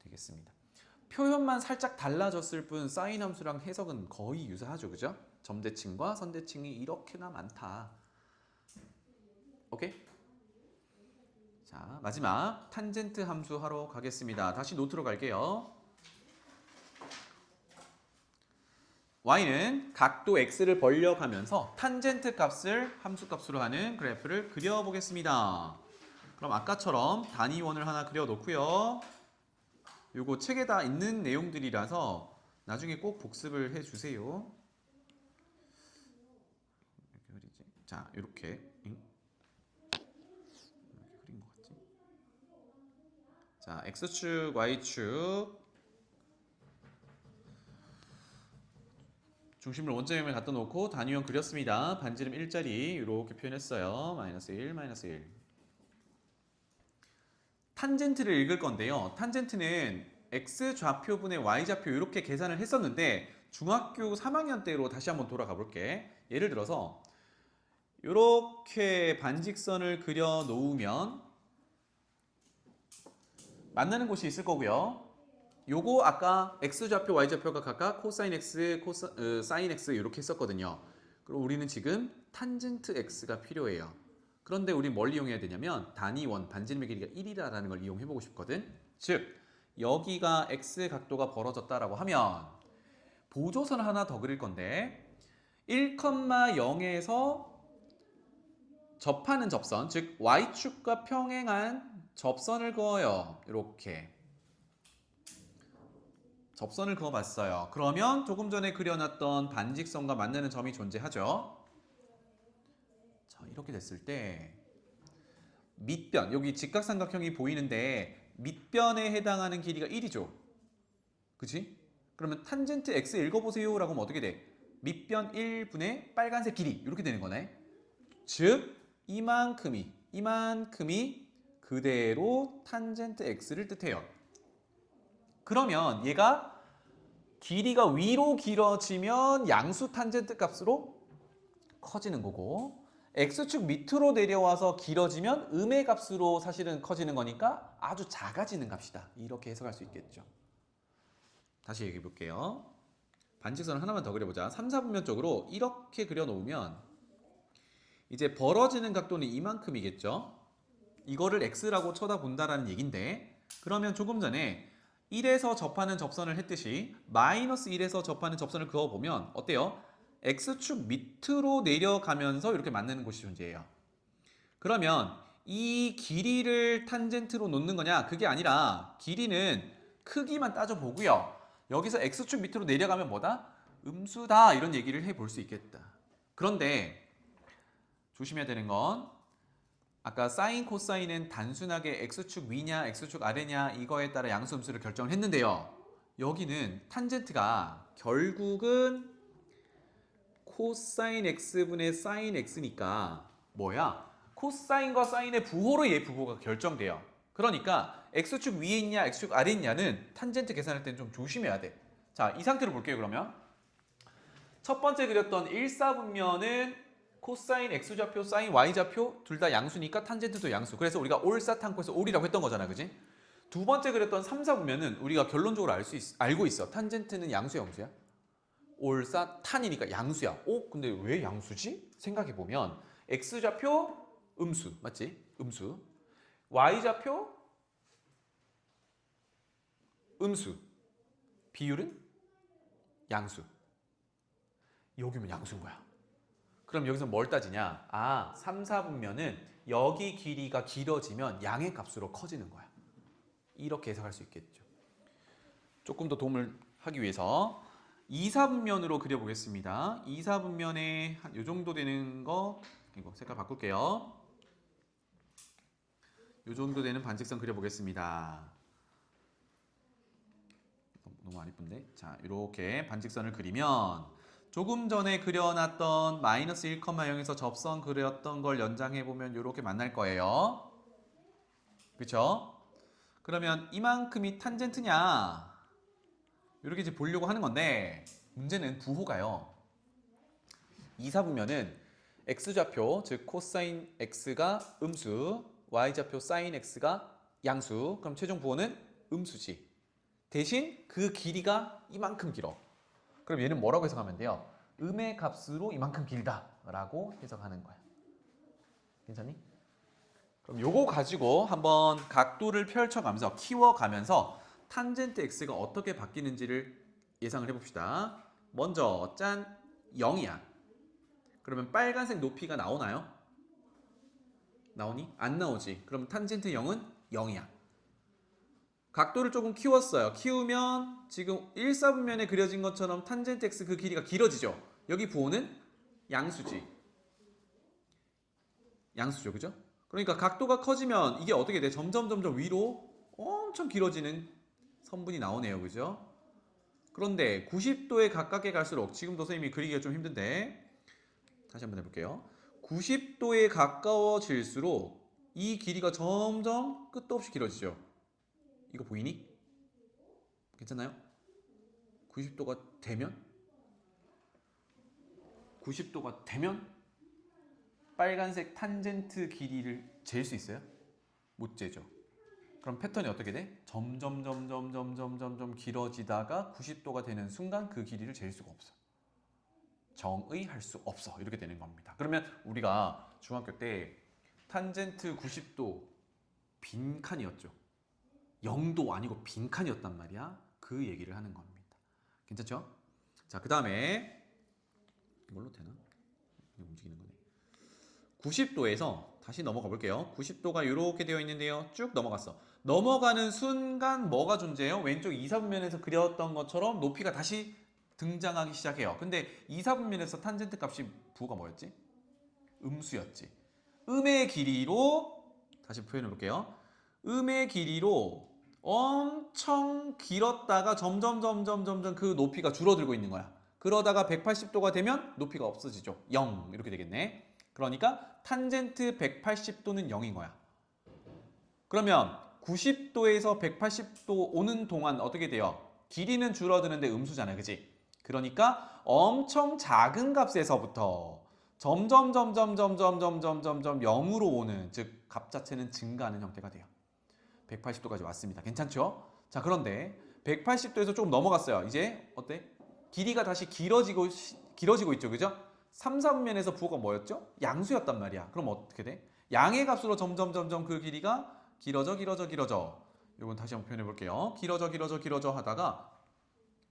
되겠습니다. 표현만 살짝 달라졌을 뿐 사인 함수랑 해석은 거의 유사하죠. 그죠? 점대칭과 선대칭이 이렇게나 많다. 오케이? 자, 마지막 탄젠트 함수 하러 가겠습니다. 다시 노트로 갈게요. y는 각도 x를 벌려가면서 탄젠트 값을 함수 값으로 하는 그래프를 그려보겠습니다. 그럼 아까처럼 단위원을 하나 그려놓고요. 요거 책에 다 있는 내용들이라서 나중에 꼭 복습을 해주세요. 이렇게 그리지? 자, 이렇게 그린 것 같지? 자, x축, y축 중심을 원점에 갖다 놓고 단위원 그렸습니다. 반지름 1짜리 이렇게 표현했어요. 마이너스 1, 마이너스 1. 탄젠트를 읽을 건데요. 탄젠트는 x 좌표분의 y 좌표 이렇게 계산을 했었는데 중학교 3학년 때로 다시 한번 돌아가 볼게. 예를 들어서 이렇게 반직선을 그려 놓으면 만나는 곳이 있을 거고요. 요거 아까 x좌표, y좌표가 각각 코사인 x, 사인 x 이렇게 했었거든요. 그럼 우리는 지금 탄젠트 x가 필요해요. 그런데 우리 뭘 이용해야 되냐면 단위원, 반지름의 길이가 1이라는 걸 이용해 보고 싶거든. 즉 여기가 x 각도가 벌어졌다라고 하면 보조선을 하나 더 그릴 건데 1,0에서 접하는 접선, 즉 y축과 평행한 접선을 그어요. 이렇게 접선을 그어봤어요. 그러면 조금 전에 그려놨던 반직선과 만나는 점이 존재하죠. 이렇게 됐을 때 밑변, 여기 직각삼각형이 보이는데 밑변에 해당하는 길이가 1이죠. 그치? 그러면 탄젠트 x 읽어보세요 라고 하면 어떻게 돼? 밑변 1분의 빨간색 길이 이렇게 되는 거네. 즉 이만큼이 그대로 탄젠트 x를 뜻해요. 그러면 얘가 길이가 위로 길어지면 양수 탄젠트 값으로 커지는 거고 x축 밑으로 내려와서 길어지면 음의 값으로 사실은 커지는 거니까 아주 작아지는 값이다. 이렇게 해석할 수 있겠죠. 다시 얘기해 볼게요. 반직선을 하나만 더 그려보자. 3, 4분면 쪽으로 이렇게 그려놓으면 이제 벌어지는 각도는 이만큼이겠죠. 이거를 x라고 쳐다본다라는 얘긴데 그러면 조금 전에 1에서 접하는 접선을 했듯이 마이너스 1에서 접하는 접선을 그어보면 어때요? x축 밑으로 내려가면서 이렇게 만나는 곳이 존재해요. 그러면 이 길이를 탄젠트로 놓는 거냐? 그게 아니라 길이는 크기만 따져보고요. 여기서 x축 밑으로 내려가면 뭐다? 음수다 이런 얘기를 해볼 수 있겠다. 그런데 조심해야 되는 건 아까 사인, 코사인은 단순하게 x축 위냐 x축 아래냐 이거에 따라 양수 음수를 결정을 했는데요. 여기는 탄젠트가 결국은 코사인 x분의 사인 x니까 뭐야? 코사인과 사인의 부호로 얘 부호가 결정돼요. 그러니까 x축 위에 있냐 x축 아래에 있냐는 탄젠트 계산할 때는 좀 조심해야 돼. 자, 이 상태로 볼게요. 그러면 첫 번째 그렸던 1사분면은 코사인 x좌표, 사인 y좌표 둘 다 양수니까 탄젠트도 양수. 그래서 우리가 올사탕코에서 올이라고 했던 거잖아. 그지? 두 번째 그렸던 3사분면은 우리가 결론적으로 알고 있어. 탄젠트는 양수야, 음수야? 올사탄이니까 양수야. 근데 왜 양수지? 생각해보면 x좌표 음수, 맞지? 음수. y좌표 음수. 비율은 양수. 여기면 양수인 거야. 그럼 여기서 뭘 따지냐? 3, 4분면은 여기 길이가 길어지면 양의 값으로 커지는 거야. 이렇게 해석할 수 있겠죠. 조금 더 도움을 하기 위해서 2, 4분면으로 그려보겠습니다. 2, 4분면에 한 요 정도 되는 거 이거 색깔 바꿀게요. 요 정도 되는 반직선 그려보겠습니다. 너무 안 이쁜데? 자, 이렇게 반직선을 그리면 조금 전에 그려놨던 마이너스 1,0에서 접선 그렸던 걸 연장해보면 이렇게 만날 거예요. 그쵸? 그러면 이만큼이 탄젠트냐? 이렇게 이제 보려고 하는 건데 문제는 부호가요. 2, 4분면은 x좌표, 즉 코사인 x가 음수, y좌표 사인 x가 양수. 그럼 최종 부호는 음수지. 대신 그 길이가 이만큼 길어. 그럼 얘는 뭐라고 해석하면 돼요? 음의 값으로 이만큼 길다 라고 해석하는 거야. 괜찮니? 그럼 요거 가지고 한번 각도를 펼쳐가면서 키워가면서 탄젠트 x가 어떻게 바뀌는지를 예상을 해봅시다. 먼저 짠 0이야. 그러면 빨간색 높이가 나오나요? 나오니? 안 나오지. 그럼 탄젠트 0은 0이야. 각도를 조금 키웠어요. 키우면 지금 1, 4분면에 그려진 것처럼 탄젠트 x 그 길이가 길어지죠. 여기 부호는 양수지. 양수죠. 그죠? 그러니까 각도가 커지면 이게 어떻게 돼? 점점 위로 엄청 길어지는 선분이 나오네요. 그죠? 그런데 90도에 가깝게 갈수록 지금도 선생님이 그리기가 좀 힘든데 다시 한번 해볼게요. 90도에 가까워질수록 이 길이가 점점 끝도 없이 길어지죠. 이거 보이니? 괜찮나요? 90도가 되면 빨간색 탄젠트 길이를 잴 수 있어요? 못 재죠. 그럼 패턴이 어떻게 돼? 점점 길어지다가 90도가 되는 순간 그 길이를 잴 수가 없어. 정의할 수 없어. 이렇게 되는 겁니다. 그러면 우리가 중학교 때 탄젠트 90도 빈칸이었죠. 0도 아니고 빈칸이었단 말이야. 그 얘기를 하는 겁니다. 괜찮죠? 자, 그 다음에 이걸로 되나? 움직이는 거네. 90도에서 다시 넘어가 볼게요. 90도가 이렇게 되어 있는데요. 쭉 넘어갔어. 넘어가는 순간 뭐가 존재해요? 왼쪽 2, 4분면에서 그렸던 것처럼 높이가 다시 등장하기 시작해요. 근데 2, 4분면에서 탄젠트 값이 부호가 뭐였지? 음수였지. 음의 길이로 다시 표현해 볼게요. 음의 길이로 엄청 길었다가 점점 그 높이가 줄어들고 있는 거야. 그러다가 180도가 되면 높이가 없어지죠. 0 이렇게 되겠네. 그러니까 탄젠트 180도는 0인 거야. 그러면 90도에서 180도 오는 동안 어떻게 돼요? 길이는 줄어드는데 음수잖아, 그지? 그러니까 엄청 작은 값에서부터 점점 0으로 오는, 즉 값 자체는 증가하는 형태가 돼요. 180도까지 왔습니다. 괜찮죠? 자, 그런데 180도에서 조금 넘어갔어요. 이제 어때? 길이가 다시 길어지고 있죠, 그죠? 3, 4분면에서 부호가 뭐였죠? 양수였단 말이야. 그럼 어떻게 돼? 양의 값으로 점점 그 길이가 길어져. 이건 다시 한번 표현해 볼게요. 길어져 하다가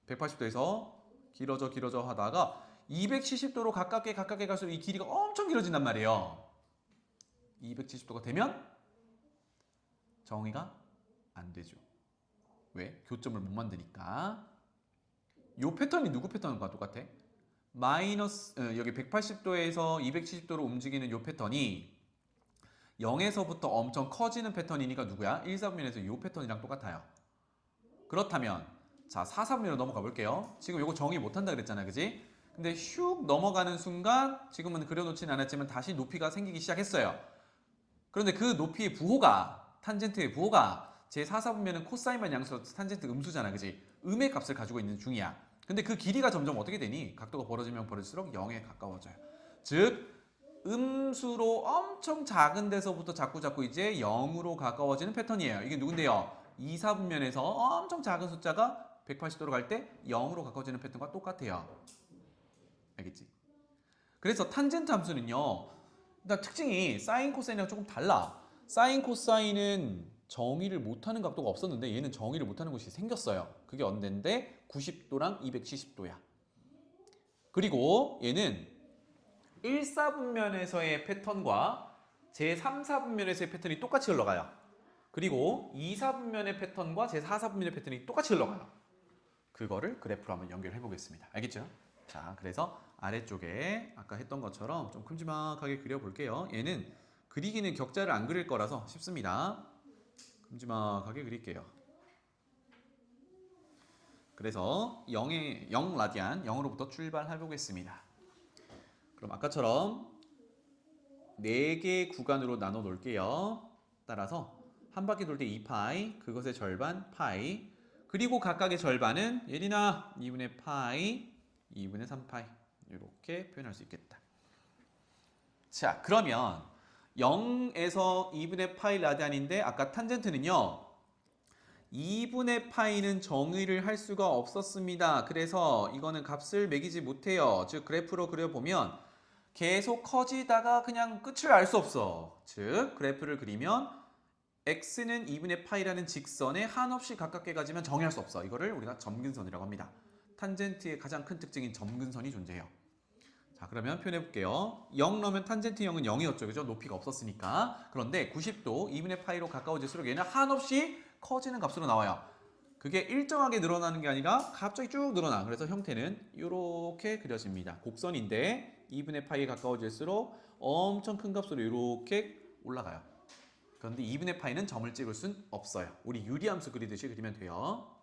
180도에서 길어져 하다가 270도로 가깝게 갈수록 이 길이가 엄청 길어진단 말이에요. 270도가 되면 정의가 안 되죠. 왜? 교점을 못 만드니까. 이 패턴이 누구 패턴과 똑같아? 여기 180도에서 270도로 움직이는 이 패턴이 0에서부터 엄청 커지는 패턴이니까 누구야? 1, 4분면에서 이 패턴이랑 똑같아요. 그렇다면 자, 4, 4분면으로 넘어가 볼게요. 지금 이거 정의 못한다 그랬잖아, 그지? 근데 슉 넘어가는 순간 지금은 그려놓진 않았지만 다시 높이가 생기기 시작했어요. 그런데 그 높이의 부호가, 탄젠트의 부호가 제 4, 4분면은 코사인만 양수로 탄젠트 음수잖아, 그지? 음의 값을 가지고 있는 중이야. 근데 그 길이가 점점 어떻게 되니? 각도가 벌어지면 벌어질수록 0에 가까워져요. 즉 음수로 엄청 작은 데서부터 자꾸 이제 0으로 가까워지는 패턴이에요. 이게 누군데요? 2, 4분면에서 엄청 작은 숫자가 180도로 갈 때 0으로 가까워지는 패턴과 똑같아요. 알겠지? 그래서 탄젠트 함수는요, 일단 특징이 사인 코사인이랑 조금 달라. 사인 코사인은 정의를 못하는 각도가 없었는데 얘는 정의를 못하는 곳이 생겼어요. 그게 언젠데 90도랑 270도야. 그리고 얘는 1, 4분면에서의 패턴과 제 3, 4분면에서의 패턴이 똑같이 흘러가요. 그리고 2, 4분면의 패턴과 제 4, 4분면의 패턴이 똑같이 흘러가요. 그거를 그래프로 한번 연결해 보겠습니다. 알겠죠? 자, 그래서 아래쪽에 아까 했던 것처럼 좀 큼지막하게 그려볼게요. 얘는 그리기는 격자를 안 그릴 거라서 쉽습니다. 큼지막하게 그릴게요. 그래서 0 라디안, 0으로부터 출발해 보겠습니다. 그럼 아까처럼 4개 구간으로 나눠 놓을게요. 따라서 한 바퀴 돌 때 2파이, 그것의 절반 파이, 그리고 각각의 절반은 예린아 2분의 파이, 2분의 3파이 이렇게 표현할 수 있겠다. 자, 그러면 0에서 2분의 파이 라디안인데 아까 탄젠트는요 2분의 파이는 정의를 할 수가 없었습니다. 그래서 이거는 값을 매기지 못해요. 즉 그래프로 그려보면 계속 커지다가 그냥 끝을 알 수 없어. 즉 그래프를 그리면 x는 2분의 파이라는 직선에 한없이 가깝게 가지면 정의할 수 없어. 이거를 우리가 점근선이라고 합니다. 탄젠트의 가장 큰 특징인 점근선이 존재해요. 자, 그러면 표현해 볼게요. 0 넣으면 탄젠트 0은 0이었죠. 그죠? 높이가 없었으니까. 그런데 90도 2분의 파이로 가까워질수록 얘는 한없이 커지는 값으로 나와요. 그게 일정하게 늘어나는 게 아니라 갑자기 쭉 늘어나. 그래서 형태는 이렇게 그려집니다. 곡선인데 2분의 파이에 가까워질수록 엄청 큰 값으로 이렇게 올라가요. 그런데 2분의 파이는 점을 찍을 순 없어요. 우리 유리함수 그리듯이 그리면 돼요.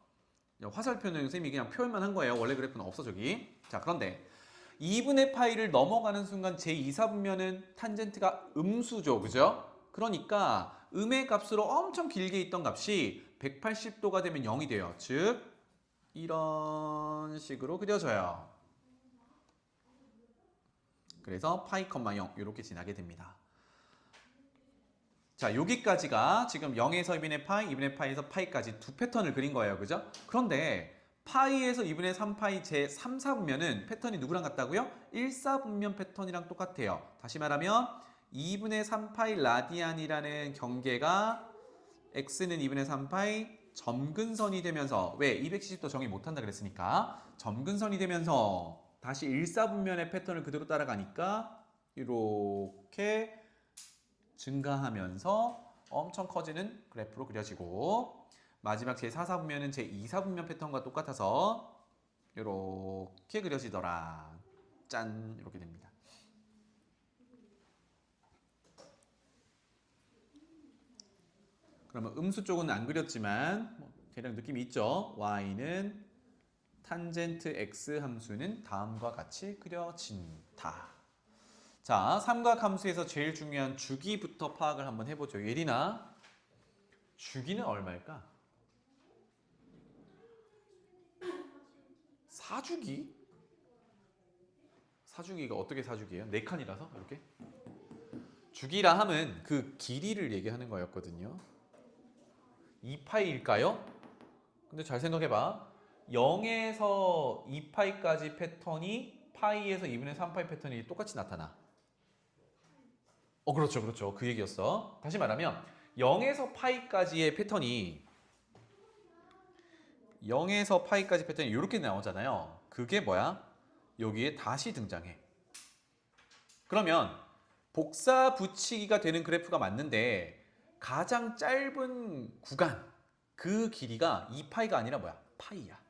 화살표는 선생님이 그냥 표현만 한 거예요. 원래 그래프는 없어 저기. 자, 그런데 2분의 파이를 넘어가는 순간 제2, 4분면은 탄젠트가 음수죠. 그죠? 그러니까 음의 값으로 엄청 길게 있던 값이 180도가 되면 0이 돼요. 즉 이런 식으로 그려져요. 그래서 파이, 0 이렇게 지나게 됩니다. 자, 여기까지가 지금 0에서 2분의 파이, 2분의 파이에서 파이까지 두 패턴을 그린 거예요. 그죠? 그런데 파이에서 2분의 3파이 제 3, 4분면은 패턴이 누구랑 같다고요? 1, 4분면 패턴이랑 똑같아요. 다시 말하면 2분의 3파이 라디안이라는 경계가 x는 2분의 3파이 점근선이 되면서 왜? 270도 정의 못한다 그랬으니까 점근선이 되면서 다시 1, 4분면의 패턴을 그대로 따라가니까 이렇게 증가하면서 엄청 커지는 그래프로 그려지고 마지막 제 4, 4분면은 제 2, 4분면 패턴과 똑같아서 이렇게 그려지더라. 짠! 이렇게 됩니다. 그러면 음수 쪽은 안 그렸지만 뭐 대략 느낌이 있죠. y는 탄젠트 x 함수는 다음과 같이 그려진다. 자, 삼각 함수에서 제일 중요한 주기부터 파악을 한번 해보죠. 예린아, 주기는 얼마일까? 4주기? 4주기가 어떻게 4주기예요? 4칸이라서 이렇게? 주기라 함은 그 길이를 얘기하는 거였거든요. 2파이일까요? 근데 잘 생각해봐. 0에서 2파이까지 패턴이 파이에서 2분의 3파이 패턴이 똑같이 나타나. 그렇죠, 그렇죠. 그 얘기였어. 다시 말하면 0에서 파이까지의 패턴이 0에서 파이까지 패턴이 이렇게 나오잖아요. 그게 뭐야? 여기에 다시 등장해. 그러면 복사 붙이기가 되는 그래프가 맞는데 가장 짧은 구간 그 길이가 2파이가 아니라 뭐야? 파이야.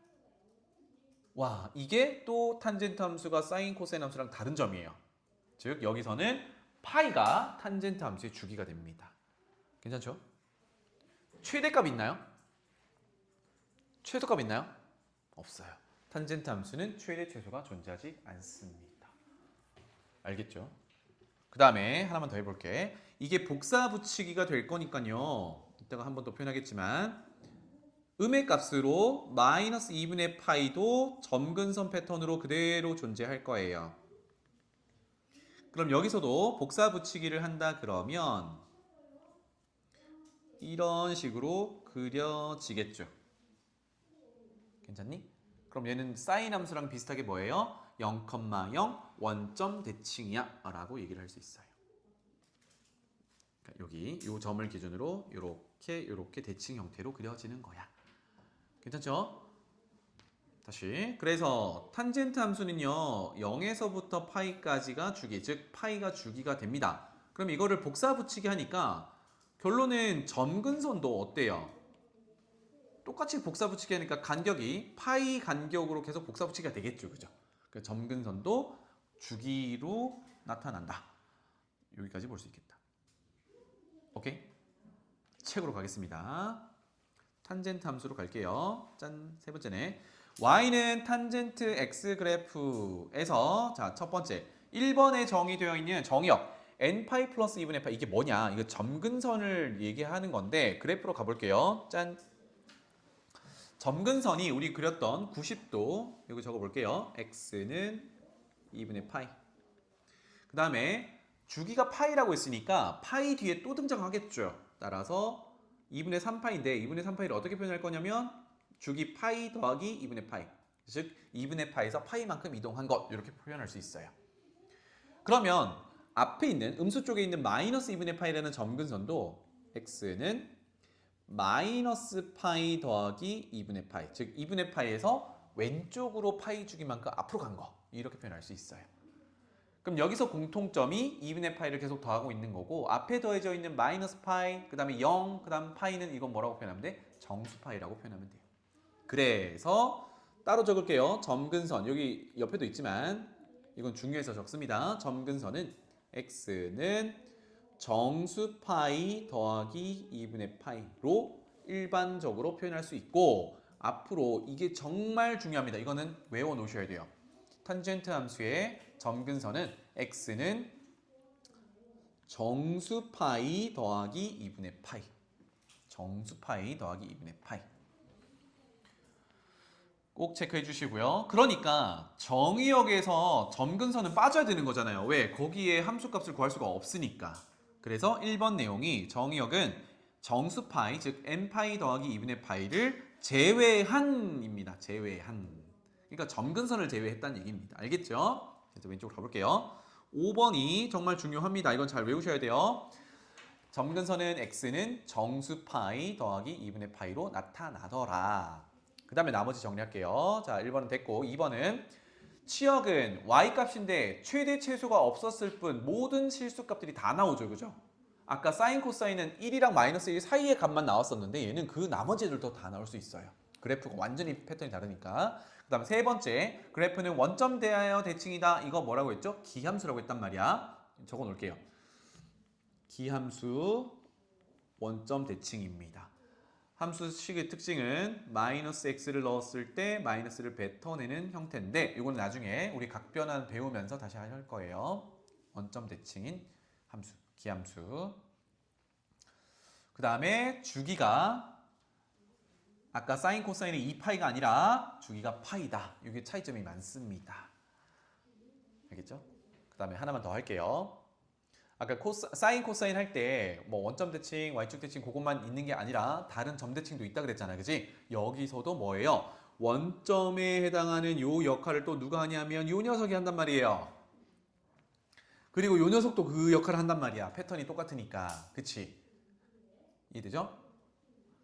와, 이게 또 탄젠트 함수가 사인 코사인 함수랑 다른 점이에요. 즉 여기서는 파이가 탄젠트 함수의 주기가 됩니다. 괜찮죠? 최대값 있나요? 최소값 있나요? 없어요. 탄젠트 함수는 최대 최소가 존재하지 않습니다. 알겠죠? 그 다음에 하나만 더 해볼게. 이게 복사 붙이기가 될 거니까요. 이따가 한 번 더 표현하겠지만 음의 값으로 마이너스 2분의 파이도 점근선 패턴으로 그대로 존재할 거예요. 그럼 여기서도 복사 붙이기를 한다 그러면 이런 식으로 그려지겠죠. 괜찮니? 그럼 얘는 사인 함수랑 비슷하게 뭐예요? 0,0 원점 대칭이야 라고 얘기를 할 수 있어요. 그러니까 여기 이 점을 기준으로 이렇게 대칭 형태로 그려지는 거야. 괜찮죠? 다시 그래서 탄젠트 함수는요 0에서부터 파이까지가 주기, 즉 파이가 주기가 됩니다. 그럼 이거를 복사 붙이기 하니까 결론은 점근선도 어때요? 똑같이 복사 붙이기 하니까 간격이 파이 간격으로 계속 복사 붙이기가 되겠죠, 그죠? 그러니까 점근선도 주기로 나타난다. 여기까지 볼 수 있겠다. 오케이? 책으로 가겠습니다. 탄젠트 함수로 갈게요. 짠, 세 번째네. y는 탄젠트 x 그래프에서 자, 첫 번째 1번에 정의되어 있는 정의역 n파이 플러스 2분의 파이 이게 뭐냐? 이거 점근선을 얘기하는 건데 그래프로 가볼게요. 짠. 점근선이 우리 그렸던 90도 여기 적어볼게요. x는 2분의 파이. 그 다음에 주기가 파이라고 했으니까 파이 뒤에 또 등장하겠죠. 따라서 2분의 3파이인데 2분의 3파이를 어떻게 표현할 거냐면 주기 파이 더하기 2분의 파이. 즉 2분의 파이에서 파이만큼 이동한 것 이렇게 표현할 수 있어요. 그러면 앞에 있는 음수 쪽에 있는 마이너스 2분의 파이라는 점근선도 x는 마이너스 파이 더하기 2분의 파이. 즉 2분의 파이에서 왼쪽으로 파이 주기만큼 앞으로 간 거 이렇게 표현할 수 있어요. 그럼 여기서 공통점이 2분의 파이를 계속 더하고 있는 거고 앞에 더해져 있는 마이너스 파이, 그 다음에 0, 그 다음 파이는 이건 뭐라고 표현하면 돼? 정수 파이라고 표현하면 돼요. 그래서 따로 적을게요. 점근선 여기 옆에도 있지만 이건 중요해서 적습니다. 점근선은 x는 정수 파이 더하기 2분의 파이로 일반적으로 표현할 수 있고 앞으로 이게 정말 중요합니다. 이거는 외워놓으셔야 돼요. 탄젠트 함수의 점근선은 x는 정수 파이 더하기 2분의 파이. 정수 파이 더하기 2분의 파이. 꼭 체크해 주시고요. 그러니까 정의역에서 점근선은 빠져야 되는 거잖아요. 왜? 거기에 함수값을 구할 수가 없으니까. 그래서 1번 내용이 정의역은 정수 파이, 즉 n파이 더하기 2분의 파이를 제외한입니다. 제외한. 그러니까 점근선을 제외했다는 얘기입니다. 알겠죠? 이제 왼쪽으로 가볼게요. 5번이 정말 중요합니다. 이건 잘 외우셔야 돼요. 점근선은 x는 정수 파이 더하기 2분의 파이로 나타나더라. 그 다음에 나머지 정리할게요. 자, 1번은 됐고 2번은 치역은 y값인데 최대 최소가 없었을 뿐 모든 실수값들이 다 나오죠. 그죠? 아까 사인 코사인은 1이랑 마이너스 1 사이의 값만 나왔었는데 얘는 그 나머지 애들도 다 나올 수 있어요. 그래프가 완전히 패턴이 다르니까. 그 다음 세 번째 그래프는 원점 대하여 대칭이다. 이거 뭐라고 했죠? 기함수라고 했단 말이야. 적어 놓을게요. 기함수 원점 대칭입니다. 함수식의 특징은 마이너스 x를 넣었을 때 마이너스를 뱉어내는 형태인데 이건 나중에 우리 각변환 배우면서 다시 할 거예요. 원점 대칭인 함수, 기함수. 그 다음에 주기가 아까 사인 코사인의 2파이가 아니라 주기가 파이다. 이게 차이점이 많습니다. 알겠죠? 그 다음에 하나만 더 할게요. 아까 사인 코사인 할 때 뭐 원점 대칭, y축 대칭 그것만 있는 게 아니라 다른 점 대칭도 있다 그랬잖아요. 그지? 여기서도 뭐예요? 원점에 해당하는 요 역할을 또 누가 하냐면 요 녀석이 한단 말이에요. 그리고 요 녀석도 그 역할을 한단 말이야. 패턴이 똑같으니까. 그치? 이해되죠?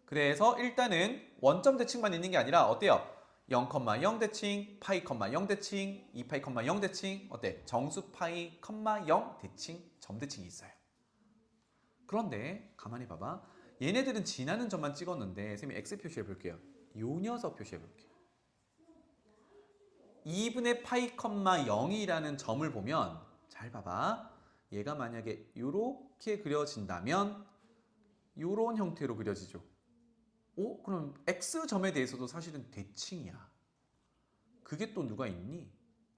그래서 일단은 원점 대칭만 있는 게 아니라 어때요? 0,0 대칭, 파이, 0 대칭, 2파이, 0 대칭 어때? 정수 파이, 0 대칭, 점 대칭이 있어요. 그런데 가만히 봐봐. 얘네들은 지나는 점만 찍었는데 선생님이 x 표시해 볼게요. 요 녀석 표시해 볼게요. 2분의 파이, 0이라는 점을 보면 잘 봐봐. 얘가 만약에 이렇게 그려진다면 이런 형태로 그려지죠. 오? 그럼 x점에 대해서도 사실은 대칭이야. 그게 또 누가 있니?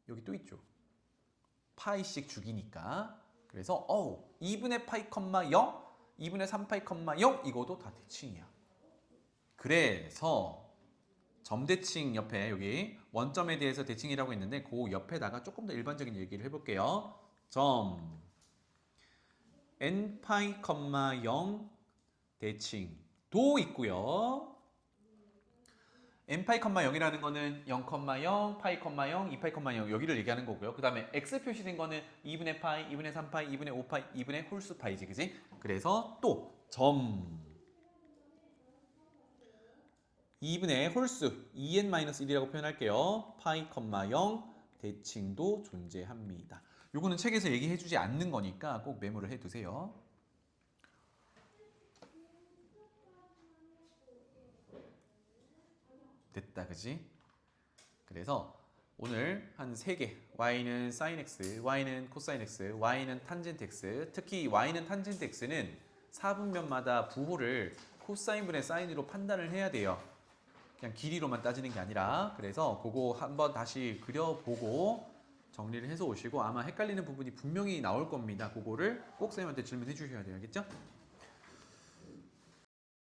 여기 또 있죠. 파이씩 주기니까. 그래서 2분의 파이, 0, 2분의 3파이, 0 이것도 다 대칭이야. 그래서 점대칭 옆에 여기 원점에 대해서 대칭이라고 했는데 그 옆에다가 조금 더 일반적인 얘기를 해볼게요. 점 n파이, 0 대칭도 있고요. n파이, 0이라는 거는 0, 파이, 0, 2파이, 0 여기를 얘기하는 거고요. 그 다음에 x 표시된 거는 2분의 파이, 2분의 3파이, 2분의 5파이, 2분의 홀수 파이지, 그지? 그래서 또 점 2분의 홀수 2n-1이라고 표현할게요. 파이, 0 대칭도 존재합니다. 요거는 책에서 얘기해주지 않는 거니까 꼭 메모를 해두세요. 됐다, 그지? 그래서 오늘 한 3개 y는 sin x, y는 cosine x, y는 tangent x 특히 y는 tangent x는 4분면마다 부호를 코사인분의 사인으로 판단을 해야 돼요. 그냥 길이로만 따지는 게 아니라 그래서 그거 한번 다시 그려보고 정리를 해서 오시고 아마 헷갈리는 부분이 분명히 나올 겁니다. 그거를 꼭 선생님한테 질문해 주셔야 돼요. 알겠죠?